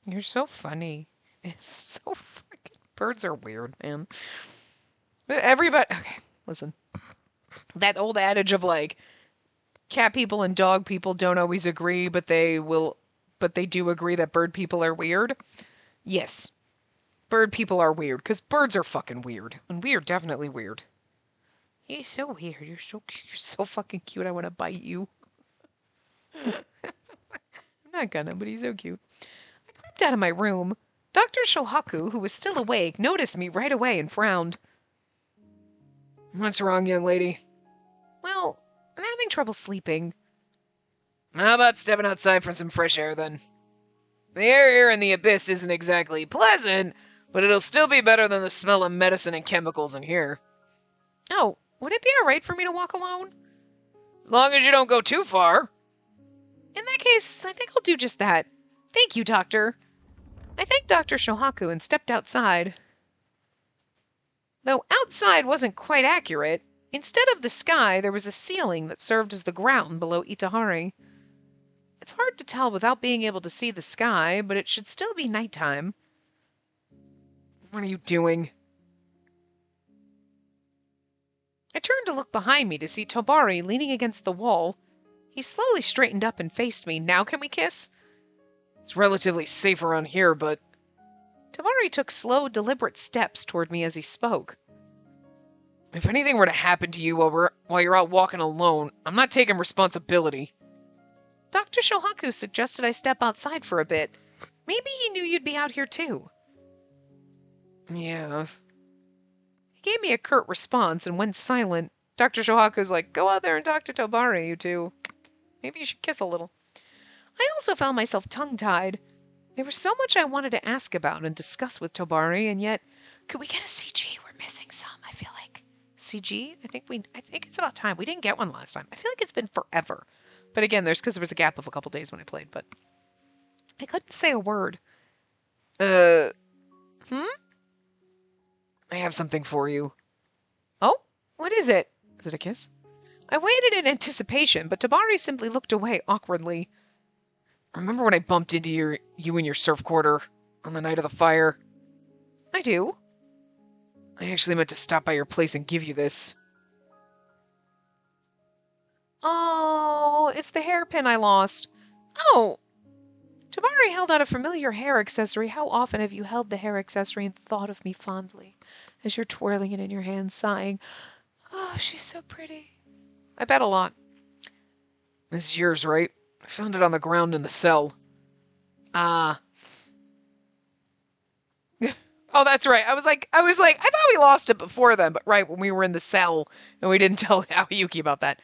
You're so funny. It's so fucking, birds are weird, man. Everybody, okay, listen. That old adage of like, cat people and dog people don't always agree, but they do agree that bird people are weird. Yes. Bird people are weird, because birds are fucking weird. And we are definitely weird. He's so weird. You're so fucking cute. I want to bite you. I'm not gonna, but he's so cute. I crept out of my room. Dr. Shohaku, who was still awake, noticed me right away and frowned. What's wrong, young lady? Well, I'm having trouble sleeping. How about stepping outside for some fresh air, then? The air here in the abyss isn't exactly pleasant, but it'll still be better than the smell of medicine and chemicals in here. Oh, would it be alright for me to walk alone? As long as you don't go too far. In that case, I think I'll do just that. Thank you, Doctor. I thanked Dr. Shohaku and stepped outside. Though outside wasn't quite accurate, instead of the sky, there was a ceiling that served as the ground below Itehari. It's hard to tell without being able to see the sky, but it should still be nighttime. What are you doing? I turned to look behind me to see Tobari leaning against the wall. He slowly straightened up and faced me. Now can we kiss? It's relatively safe around here, but... Tobari took slow, deliberate steps toward me as he spoke. If anything were to happen to you while you're out walking alone, I'm not taking responsibility. Dr. Shohaku suggested I step outside for a bit. Maybe he knew you'd be out here too. Yeah. He gave me a curt response and went silent. Dr. Shohaku's like, go out there and talk to Tobari, you two. Maybe you should kiss a little. I also found myself tongue-tied. There was so much I wanted to ask about and discuss with Tobari, and yet, could we get a CG? We're missing some, I feel like. CG? I think it's about time. We didn't get one last time. I feel like it's been forever. But again, because there was a gap of a couple days when I played, but I couldn't say a word. I have something for you. Oh? What is it? Is it a kiss? I waited in anticipation, but Tobari simply looked away awkwardly. Remember when I bumped into you in your surf quarter on the night of the fire? I do. I actually meant to stop by your place and give you this. Oh, it's the hairpin I lost. Oh, Tabari held out a familiar hair accessory. How often have you held the hair accessory and thought of me fondly as you're twirling it in your hand, sighing, oh, she's so pretty. I bet a lot. This is yours, right? I found it on the ground in the cell. Ah. Oh, that's right. I thought we lost it before then, but right, when we were in the cell, and we didn't tell Aoyuki about that.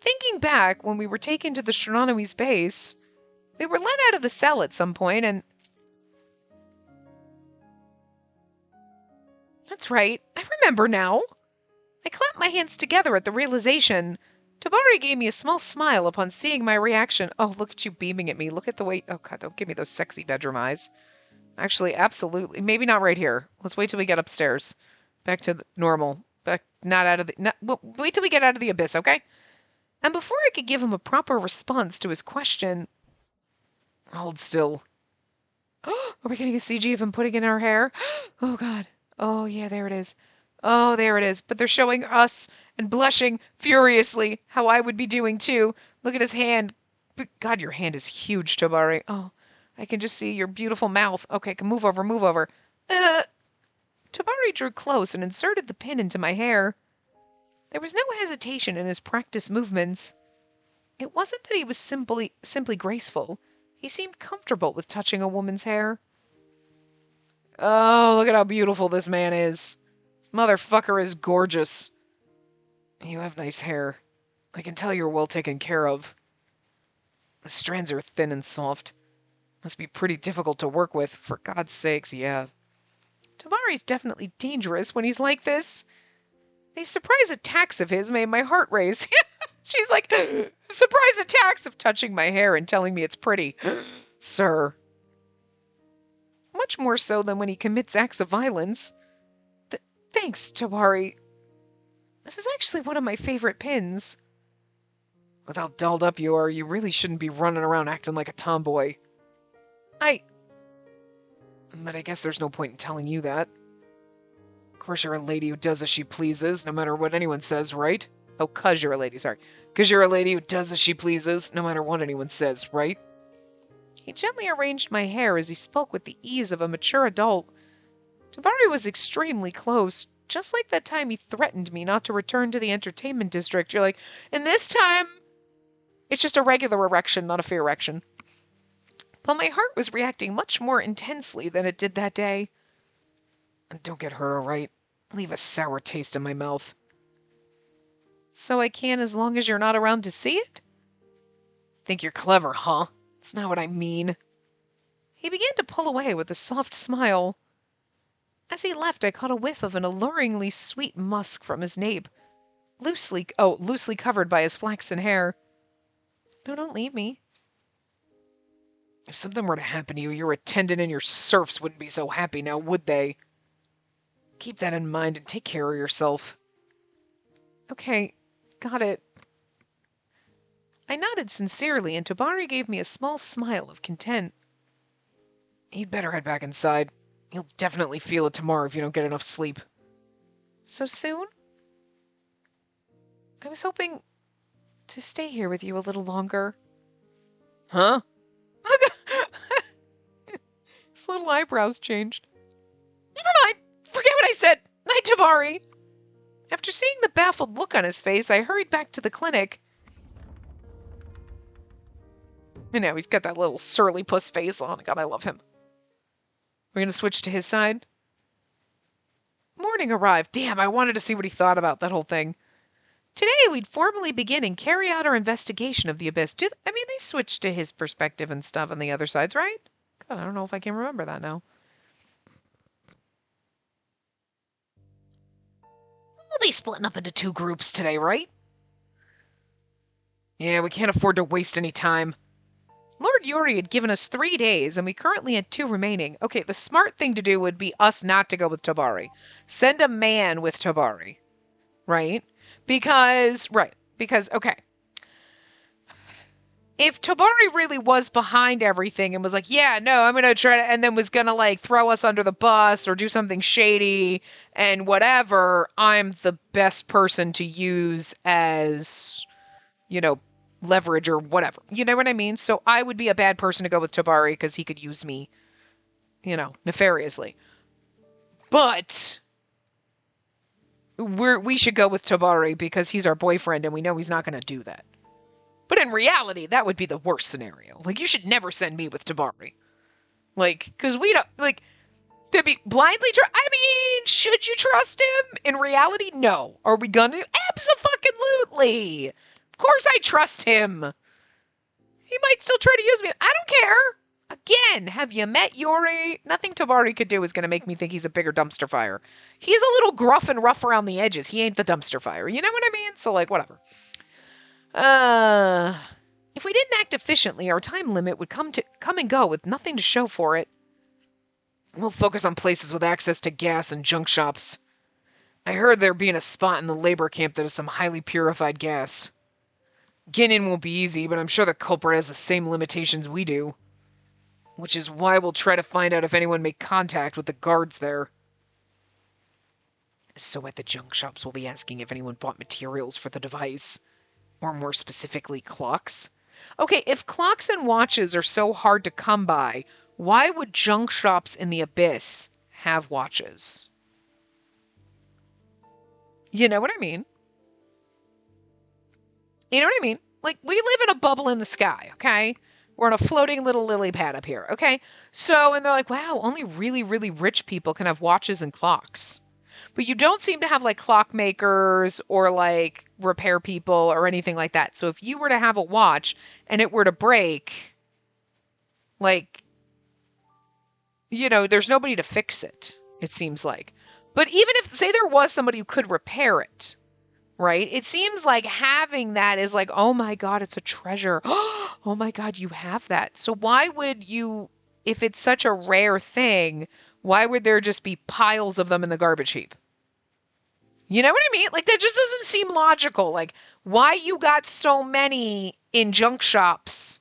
Thinking back, when we were taken to the Shiranomi's base, we were let out of the cell at some point, and... That's right. I remember now. I clapped my hands together at the realization. Tabari gave me a small smile upon seeing my reaction. Oh, look at you beaming at me. Look at the way... Oh, God, don't give me those sexy bedroom eyes. Actually, absolutely. Maybe not right here. Let's wait till we get upstairs. Back to normal. Back, not out of the... well, wait till we get out of the abyss, okay? And before I could give him a proper response to his question... Hold still. Are we getting a CG of him putting in our hair? Oh, God. Oh, yeah, there it is. Oh, there it is. But they're showing us and blushing furiously, how I would be doing too. Look at his hand. God, your hand is huge, Tabari. Oh, I can just see your beautiful mouth. Okay, move over, move over. Tabari drew close and inserted the pin into my hair. There was no hesitation in his practiced movements. It wasn't that he was simply graceful. He seemed comfortable with touching a woman's hair. Oh, look at how beautiful this man is. This motherfucker is gorgeous. You have nice hair. I can tell you're well taken care of. The strands are thin and soft. Must be pretty difficult to work with, for God's sakes, yeah. Tabari's definitely dangerous when he's like this. These surprise attacks of his made my heart race. She's like, surprise attacks of touching my hair and telling me it's pretty. Sir. Much more so than when he commits acts of violence. Thanks, Tabari. This is actually one of my favorite pins. With how dolled up you are, you really shouldn't be running around acting like a tomboy. But I guess there's no point in telling you that. Of course you're a lady who does as she pleases, no matter what anyone says, right? Oh, 'cause you're a lady, sorry. 'Cause you're a lady who does as she pleases, no matter what anyone says, right? He gently arranged my hair as he spoke with the ease of a mature adult. Tabari was extremely close, just like that time he threatened me not to return to the entertainment district. You're like, and this time, it's just a regular erection, not a fear erection. But my heart was reacting much more intensely than it did that day. Don't get hurt, all right? Leave a sour taste in my mouth. So I can as long as you're not around to see it? Think you're clever, huh? That's not what I mean. He began to pull away with a soft smile. As he left, I caught a whiff of an alluringly sweet musk from his nape, loosely covered by his flaxen hair. No, don't leave me. If something were to happen to you, your attendant and your serfs wouldn't be so happy now, would they? Keep that in mind and take care of yourself. Okay, got it. I nodded sincerely, and Tabari gave me a small smile of content. You'd better head back inside. You'll definitely feel it tomorrow if you don't get enough sleep. So soon? I was hoping to stay here with you a little longer. Huh? His little eyebrows changed. Never mind. Forget what I said. Night, Tabari. After seeing the baffled look on his face, I hurried back to the clinic. And now he's got that little surly puss face on. God, I love him. We're going to switch to his side. Morning arrived. Damn, I wanted to see what he thought about that whole thing. Today, we'd formally begin and carry out our investigation of the abyss. They switched to his perspective and stuff on the other sides, right? God, I don't know if I can remember that now. We'll be splitting up into 2 groups today, right? Yeah, we can't afford to waste any time. Lord Yuri had given us 3 days, and we currently had 2 remaining. Okay, the smart thing to do would be us not to go with Tabari. Send a man with Tabari. Right? Because, okay. if Tabari really was behind everything and was like, yeah, no, I'm gonna try to, and then was gonna like throw us under the bus or do something shady and whatever, I'm the best person to use as, you know, leverage or whatever. You know what I mean? So I would be a bad person to go with Tabari because he could use me, nefariously. But we should go with Tabari because he's our boyfriend and we know he's not going to do that. But in reality, that would be the worst scenario. Like, you should never send me with Tabari. Like, because we don't, like, to be blindly I mean, should you trust him? In reality, no. Are we gonna? Abso-fucking-lutely. Of course I trust him. He might still try to use me. I don't care. Again, have you met Yuri? Nothing Tabari could do is going to make me think he's a bigger dumpster fire. He's a little gruff and rough around the edges. He ain't the dumpster fire. You know what I mean? So, like, whatever. If we didn't act efficiently, our time limit would come and go with nothing to show for it. We'll focus on places with access to gas and junk shops. I heard there being a spot in the labor camp that has some highly purified gas. Getting in won't be easy, but I'm sure the culprit has the same limitations we do. Which is why we'll try to find out if anyone made contact with the guards there. So at the junk shops, we'll be asking if anyone bought materials for the device. Or more specifically, clocks. Okay, if clocks and watches are so hard to come by, why would junk shops in the Abyss have watches? You know what I mean? You know what I mean? Like, we live in a bubble in the sky, okay? We're on a floating little lily pad up here, okay? So, and they're like, wow, only really, really rich people can have watches and clocks. But you don't seem to have, like, clockmakers or, like, repair people or anything like that. So if you were to have a watch and it were to break, like, there's nobody to fix it, it seems like. But even if, say there was somebody who could repair it, right? It seems like having that is like, oh my God, it's a treasure. Oh my God, you have that. So why would you, if it's such a rare thing, why would there just be piles of them in the garbage heap? You know what I mean? Like, that just doesn't seem logical. Like, why you got so many in junk shops?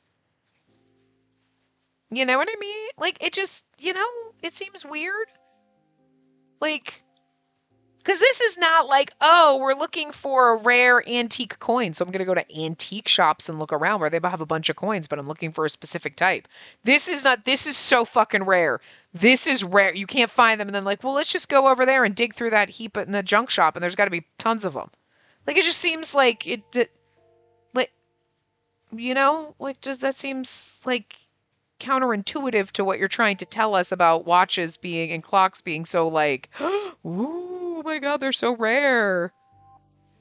You know what I mean? Like, it just, it seems weird. Like, because this is not like, oh, we're looking for a rare antique coin, so I'm going to go to antique shops and look around where they have a bunch of coins, but I'm looking for a specific type. This is so fucking rare. This is rare. You can't find them. And then like, well, let's just go over there and dig through that heap in the junk shop, and there's got to be tons of them. Like, it just seems like like, just that seems like counterintuitive to what you're trying to tell us about watches being and clocks being so like, ooh. Oh my God, they're so rare.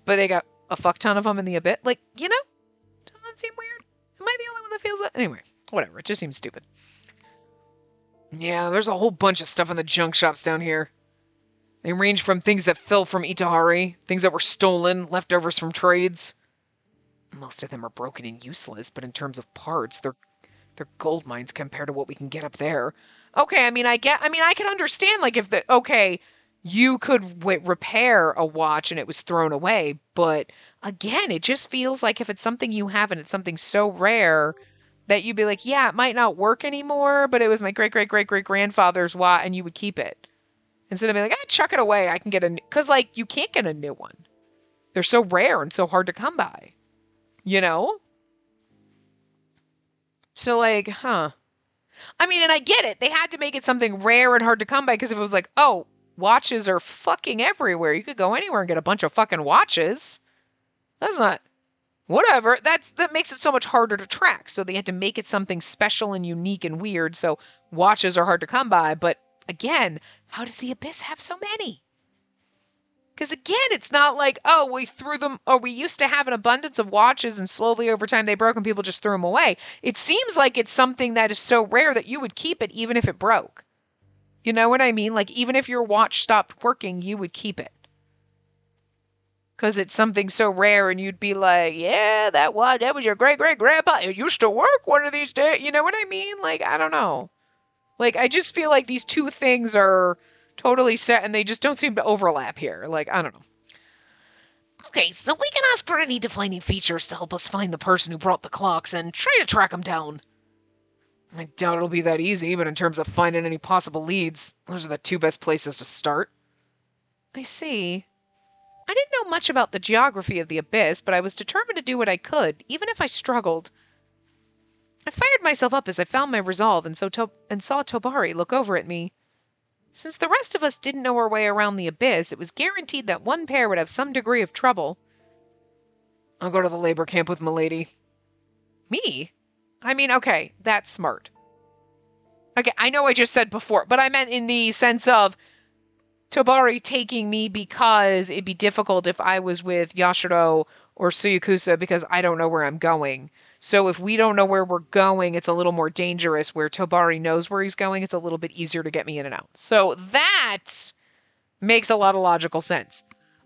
But they got a fuck ton of them in the Abyss. Like, doesn't that seem weird? Am I the only one that feels that? Anyway, whatever. It just seems stupid. Yeah, there's a whole bunch of stuff in the junk shops down here. They range from things that fell from Itehari, things that were stolen, leftovers from trades. Most of them are broken and useless, but in terms of parts, they're gold mines compared to what we can get up there. Okay, I can understand, like, you could repair a watch and it was thrown away. But again, it just feels like if it's something you have and it's something so rare that you'd be like, yeah, it might not work anymore, but it was my great-great-great-great-grandfather's watch and you would keep it. Instead of being like, chuck it away. I can get because like you can't get a new one. They're so rare and so hard to come by, So like, and I get it. They had to make it something rare and hard to come by because if it was like, oh, watches are fucking everywhere. You could go anywhere and get a bunch of fucking watches. That's not... Whatever. That makes it so much harder to track. So they had to make it something special and unique and weird. So watches are hard to come by. But again, how does the Abyss have so many? Because again, it's not like, oh, we threw them, or we used to have an abundance of watches and slowly over time they broke and people just threw them away. It seems like it's something that is so rare that you would keep it even if it broke. You know what I mean? Like, even if your watch stopped working, you would keep it. Because it's something so rare, and you'd be like, yeah, that was your great-great-grandpa. It used to work one of these days. You know what I mean? Like, I don't know. Like, I just feel like these two things are totally set, and they just don't seem to overlap here. Like, I don't know. Okay, so we can ask for any defining features to help us find the person who brought the clocks and try to track him down. I doubt it'll be that easy, but in terms of finding any possible leads, those are the two best places to start. I see. I didn't know much about the geography of the abyss, but I was determined to do what I could, even if I struggled. I fired myself up as I found my resolve and saw Tobari look over at me. Since the rest of us didn't know our way around the abyss, it was guaranteed that one pair would have some degree of trouble. I'll go to the labor camp with Milady. Me? I mean, okay, that's smart. Okay, I know I just said before, but I meant in the sense of Tobari taking me because it'd be difficult if I was with Yashiro or Suyakusa because I don't know where I'm going. So if we don't know where we're going, it's a little more dangerous. Where Tobari knows where he's going, it's a little bit easier to get me in and out. So that makes a lot of logical sense.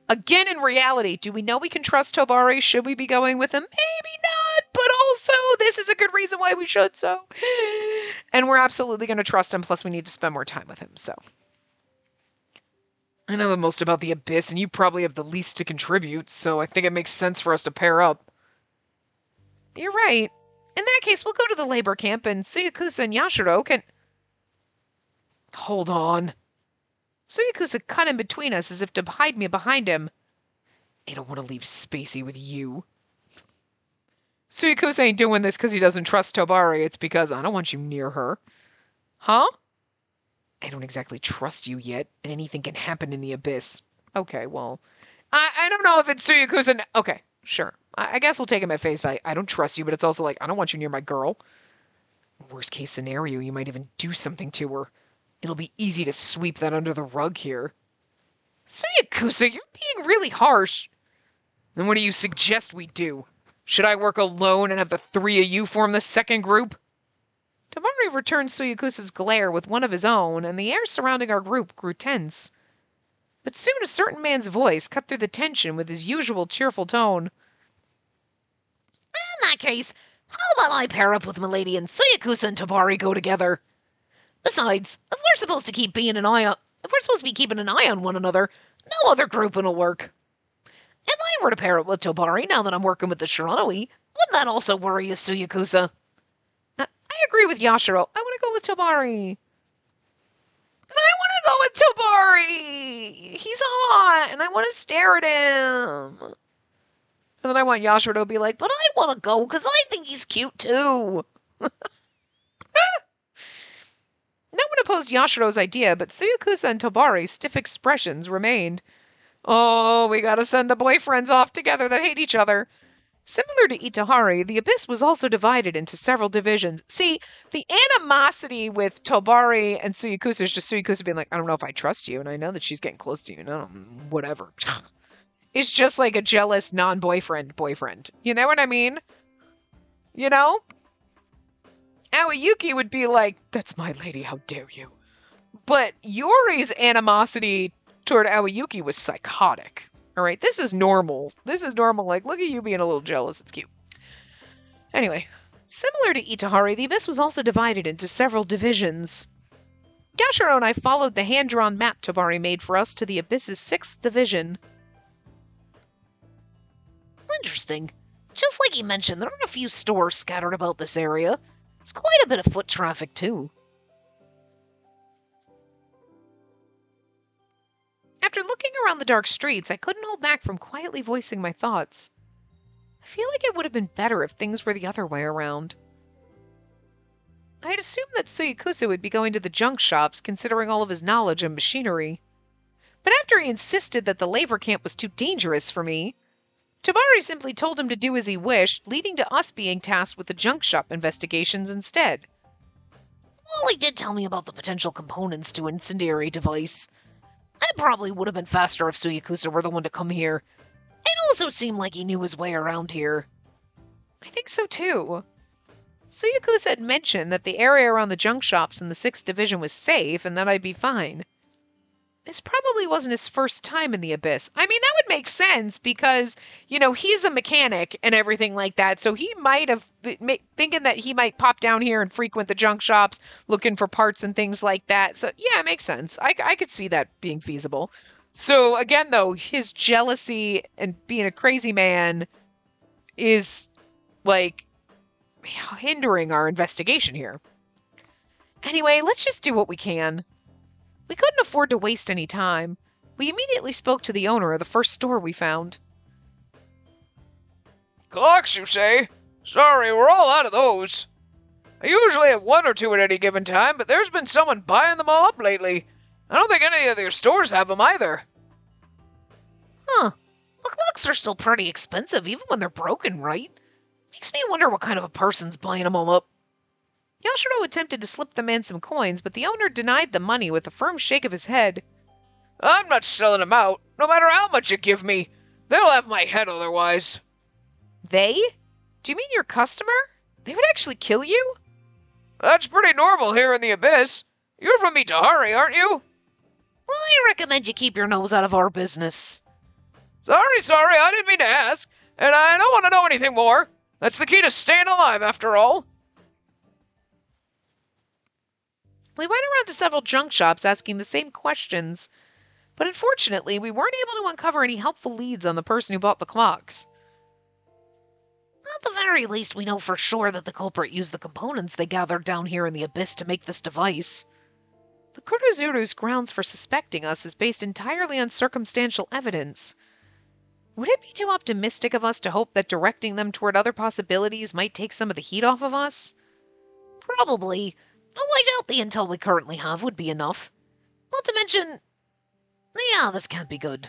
Again, in reality, do we know we can trust Tobari? Should we be going with him? Maybe not, but also this is a good reason why we should so. And we're absolutely going to trust him, plus we need to spend more time with him, so. I know the most about the Abyss, and you probably have the least to contribute, so I think it makes sense for us to pair up. You're right. In that case, we'll go to the labor camp, and Suyakusa and Yashiro can... Hold on. Suyakusa cut in between us as if to hide me behind him. I don't want to leave Spacey with you. Suyakusa ain't doing this because he doesn't trust Tobari. It's because I don't want you near her. Huh? I don't exactly trust you yet, and anything can happen in the Abyss. Okay, well... I don't know if it's Suyakusa... Okay, sure. I guess we'll take him at face value. I don't trust you, but it's also like, I don't want you near my girl. Worst case scenario, you might even do something to her. It'll be easy to sweep that under the rug here. Suyakusa, you're being really harsh. Then what do you suggest we do? Should I work alone and have the three of you form the second group? Tobari returned Suyakusa's glare with one of his own, and the air surrounding our group grew tense. But soon a certain man's voice cut through the tension with his usual cheerful tone. In that case, how about I pair up with Milady and Suyakusa and Tobari go together? Besides, if we're supposed to be keeping an eye on one another, no other grouping will work. If I were to pair up with Tobari now that I'm working with the Shiranui, wouldn't that also worry you, Suyakusa? I agree with Yashiro. I want to go with Tobari. And I want to go with Tobari! He's hot, and I want to stare at him. And then I want Yashiro to be like, but I want to go because I think he's cute too. No one opposed Yashiro's idea, but Suyakusa and Tobari's stiff expressions remained. Oh, we gotta send the boyfriends off together that hate each other. Similar to Itehari, the Abyss was also divided into several divisions. See, the animosity with Tobari and Suyakusa is just Suyakusa being like, I don't know if I trust you, and I know that she's getting close to you, and whatever. It's just like a jealous non-boyfriend boyfriend. You know what I mean? You know? Aoyuki would be like, that's my lady, how dare you. But Yuri's animosity toward Aoyuki was psychotic. All right, this is normal. This is normal. Like, look at you being a little jealous. It's cute. Anyway, similar to Itehari, the Abyss was also divided into several divisions. Yashiro and I followed the hand-drawn map Tobari made for us to the Abyss's 6th division. Interesting. Just like he mentioned, there are a few stores scattered about this area. It's quite a bit of foot traffic, too. After looking around the dark streets, I couldn't hold back from quietly voicing my thoughts. I feel like it would have been better if things were the other way around. I had assumed that Suyakusa would be going to the junk shops, considering all of his knowledge of machinery. But after he insisted that the labor camp was too dangerous for me, Tobari simply told him to do as he wished, leading to us being tasked with the junk shop investigations instead. Well, he did tell me about the potential components to an incendiary device. It probably would have been faster if Suyakusa were the one to come here. It also seemed like he knew his way around here. I think so too. Suyakusa had mentioned that the area around the junk shops in the 6th division was safe and that I'd be fine. This probably wasn't his first time in the Abyss. I mean, that would make sense because, you know, he's a mechanic and everything like that. So he might have, thinking that he might pop down here and frequent the junk shops looking for parts and things like that. So, yeah, it makes sense. I could see that being feasible. So again, though, his jealousy and being a crazy man is like hindering our investigation here. Anyway, let's just do what we can. We couldn't afford to waste any time. We immediately spoke to the owner of the first store we found. Clocks, you say? Sorry, we're all out of those. I usually have one or two at any given time, but there's been someone buying them all up lately. I don't think any of your stores have them either. Huh. The clocks are still pretty expensive, even when they're broken, right? Makes me wonder what kind of a person's buying them all up. Yashiro attempted to slip the man some coins, but the owner denied the money with a firm shake of his head. I'm not selling them out, no matter how much you give me. They'll have my head otherwise. They? Do you mean your customer? They would actually kill you? That's pretty normal here in the Abyss. You're from Itehari, aren't you? Well, I recommend you keep your nose out of our business. Sorry, I didn't mean to ask, and I don't want to know anything more. That's the key to staying alive, after all. We went around to several junk shops asking the same questions, but unfortunately, we weren't able to uncover any helpful leads on the person who bought the clocks. At the very least, we know for sure that the culprit used the components they gathered down here in the Abyss to make this device. The Kuruzuru's grounds for suspecting us is based entirely on circumstantial evidence. Would it be too optimistic of us to hope that directing them toward other possibilities might take some of the heat off of us? Probably, though I doubt the intel we currently have would be enough. Not to mention... Yeah, this can't be good.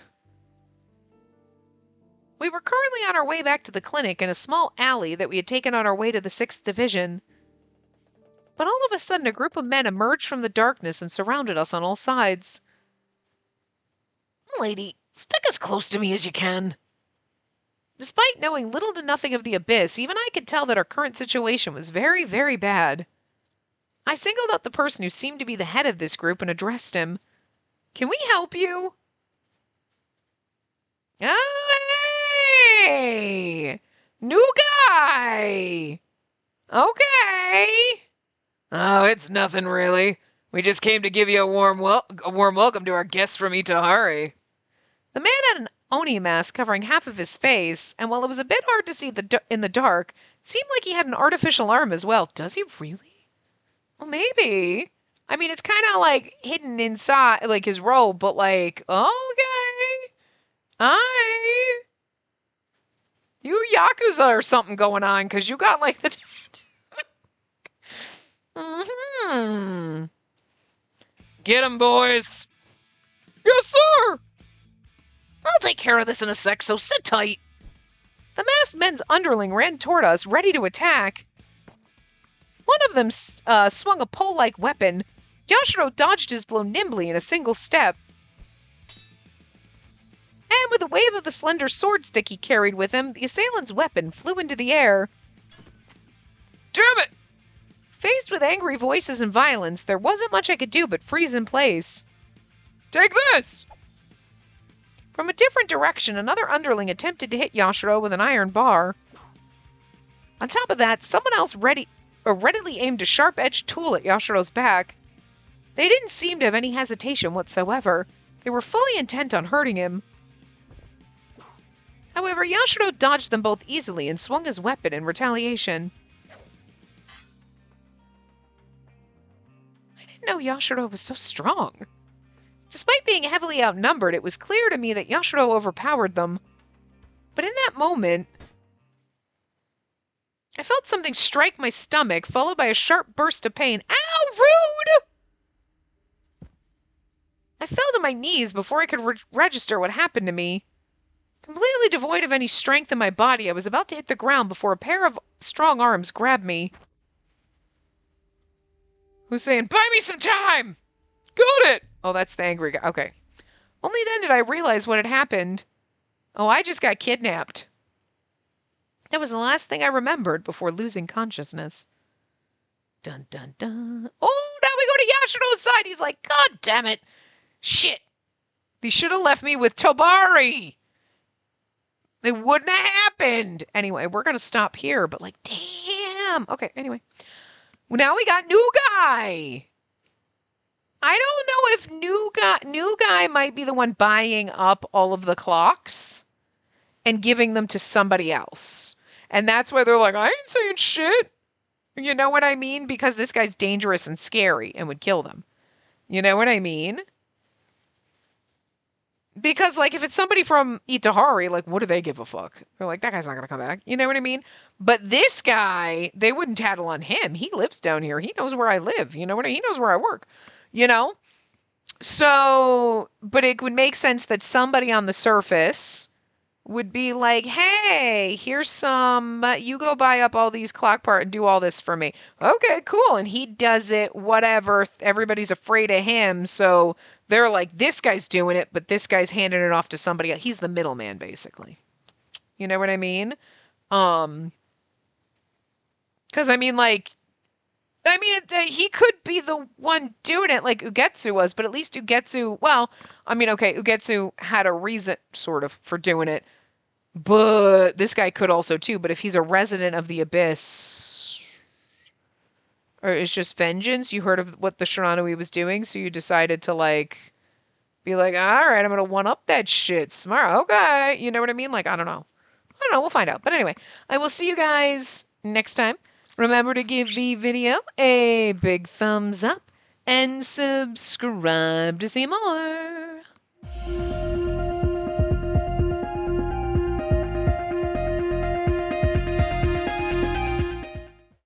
We were currently on our way back to the clinic in a small alley that we had taken on our way to the 6th Division. But all of a sudden, a group of men emerged from the darkness and surrounded us on all sides. Lady, stick as close to me as you can. Despite knowing little to nothing of the Abyss, even I could tell that our current situation was very, very bad. I singled out the person who seemed to be the head of this group and addressed him. Can we help you? Oh, hey! New guy! Okay. Oh, it's nothing really. We just came to give you a warm welcome to our guests from Itehari. The man had an Oni mask covering half of his face, and while it was a bit hard to see in the dark, it seemed like he had an artificial arm as well. Does he really? Well, maybe. I mean, it's kind of like hidden inside, like his robe, but like, okay. Hi. You Yakuza or something going on, because you got like the... mm-hmm. Get 'em, boys. Yes, sir. I'll take care of this in a sec, so sit tight. The masked men's underling ran toward us, ready to attack. One of them swung a pole-like weapon. Yashiro dodged his blow nimbly in a single step. And with a wave of the slender sword stick he carried with him, the assailant's weapon flew into the air. Damn it! Faced with angry voices and violence, there wasn't much I could do but freeze in place. Take this! From a different direction, another underling attempted to hit Yashiro with an iron bar. On top of that, someone else readily aimed a sharp-edged tool at Yashiro's back. They didn't seem to have any hesitation whatsoever. They were fully intent on hurting him. However, Yashiro dodged them both easily and swung his weapon in retaliation. I didn't know Yashiro was so strong. Despite being heavily outnumbered, it was clear to me that Yashiro overpowered them. But in that moment, I felt something strike my stomach, followed by a sharp burst of pain. Ow, rude! I fell to my knees before I could register what happened to me. Completely devoid of any strength in my body, I was about to hit the ground before a pair of strong arms grabbed me. Who's saying, buy me some time? Got it! Oh, that's the angry guy. Okay. Only then did I realize what had happened. Oh, I just got kidnapped. That was the last thing I remembered before losing consciousness. Dun, dun, dun. Oh, now we go to Yashiro's side. He's like, God damn it. Shit. They should have left me with Tobari. It wouldn't have happened. Anyway, we're going to stop here, but like, damn. Okay, anyway. Now we got new guy. I don't know if new guy might be the one buying up all of the clocks and giving them to somebody else. And that's why they're like, I ain't saying shit. You know what I mean? Because this guy's dangerous and scary and would kill them. You know what I mean? Because, like, if it's somebody from Itehari, like, what do they give a fuck? They're like, that guy's not going to come back. You know what I mean? But this guy, they wouldn't tattle on him. He lives down here. He knows where I live. You know what I mean? He knows where I work. You know? So, but it would make sense that somebody on the surface would be like, hey, here's some, you go buy up all these clock parts and do all this for me. Okay, cool. And he does it, whatever. Everybody's afraid of him. So they're like, this guy's doing it, but this guy's handing it off to somebody else. He's the middleman, basically. You know what I mean? Um, because I mean, like, he could be the one doing it like Ugetsu was, but at least Ugetsu, well, I mean, okay, Ugetsu had a reason, sort of, for doing it. But this guy could also too. But if he's a resident of the abyss, or it's just vengeance, you heard of what the Shiranui was doing, so you decided to like be like, all right, I'm gonna one up that shit. Smart, okay. You know what I mean? Like, I don't know. I don't know. We'll find out. But anyway, I will see you guys next time. Remember to give the video a big thumbs up and subscribe to see more.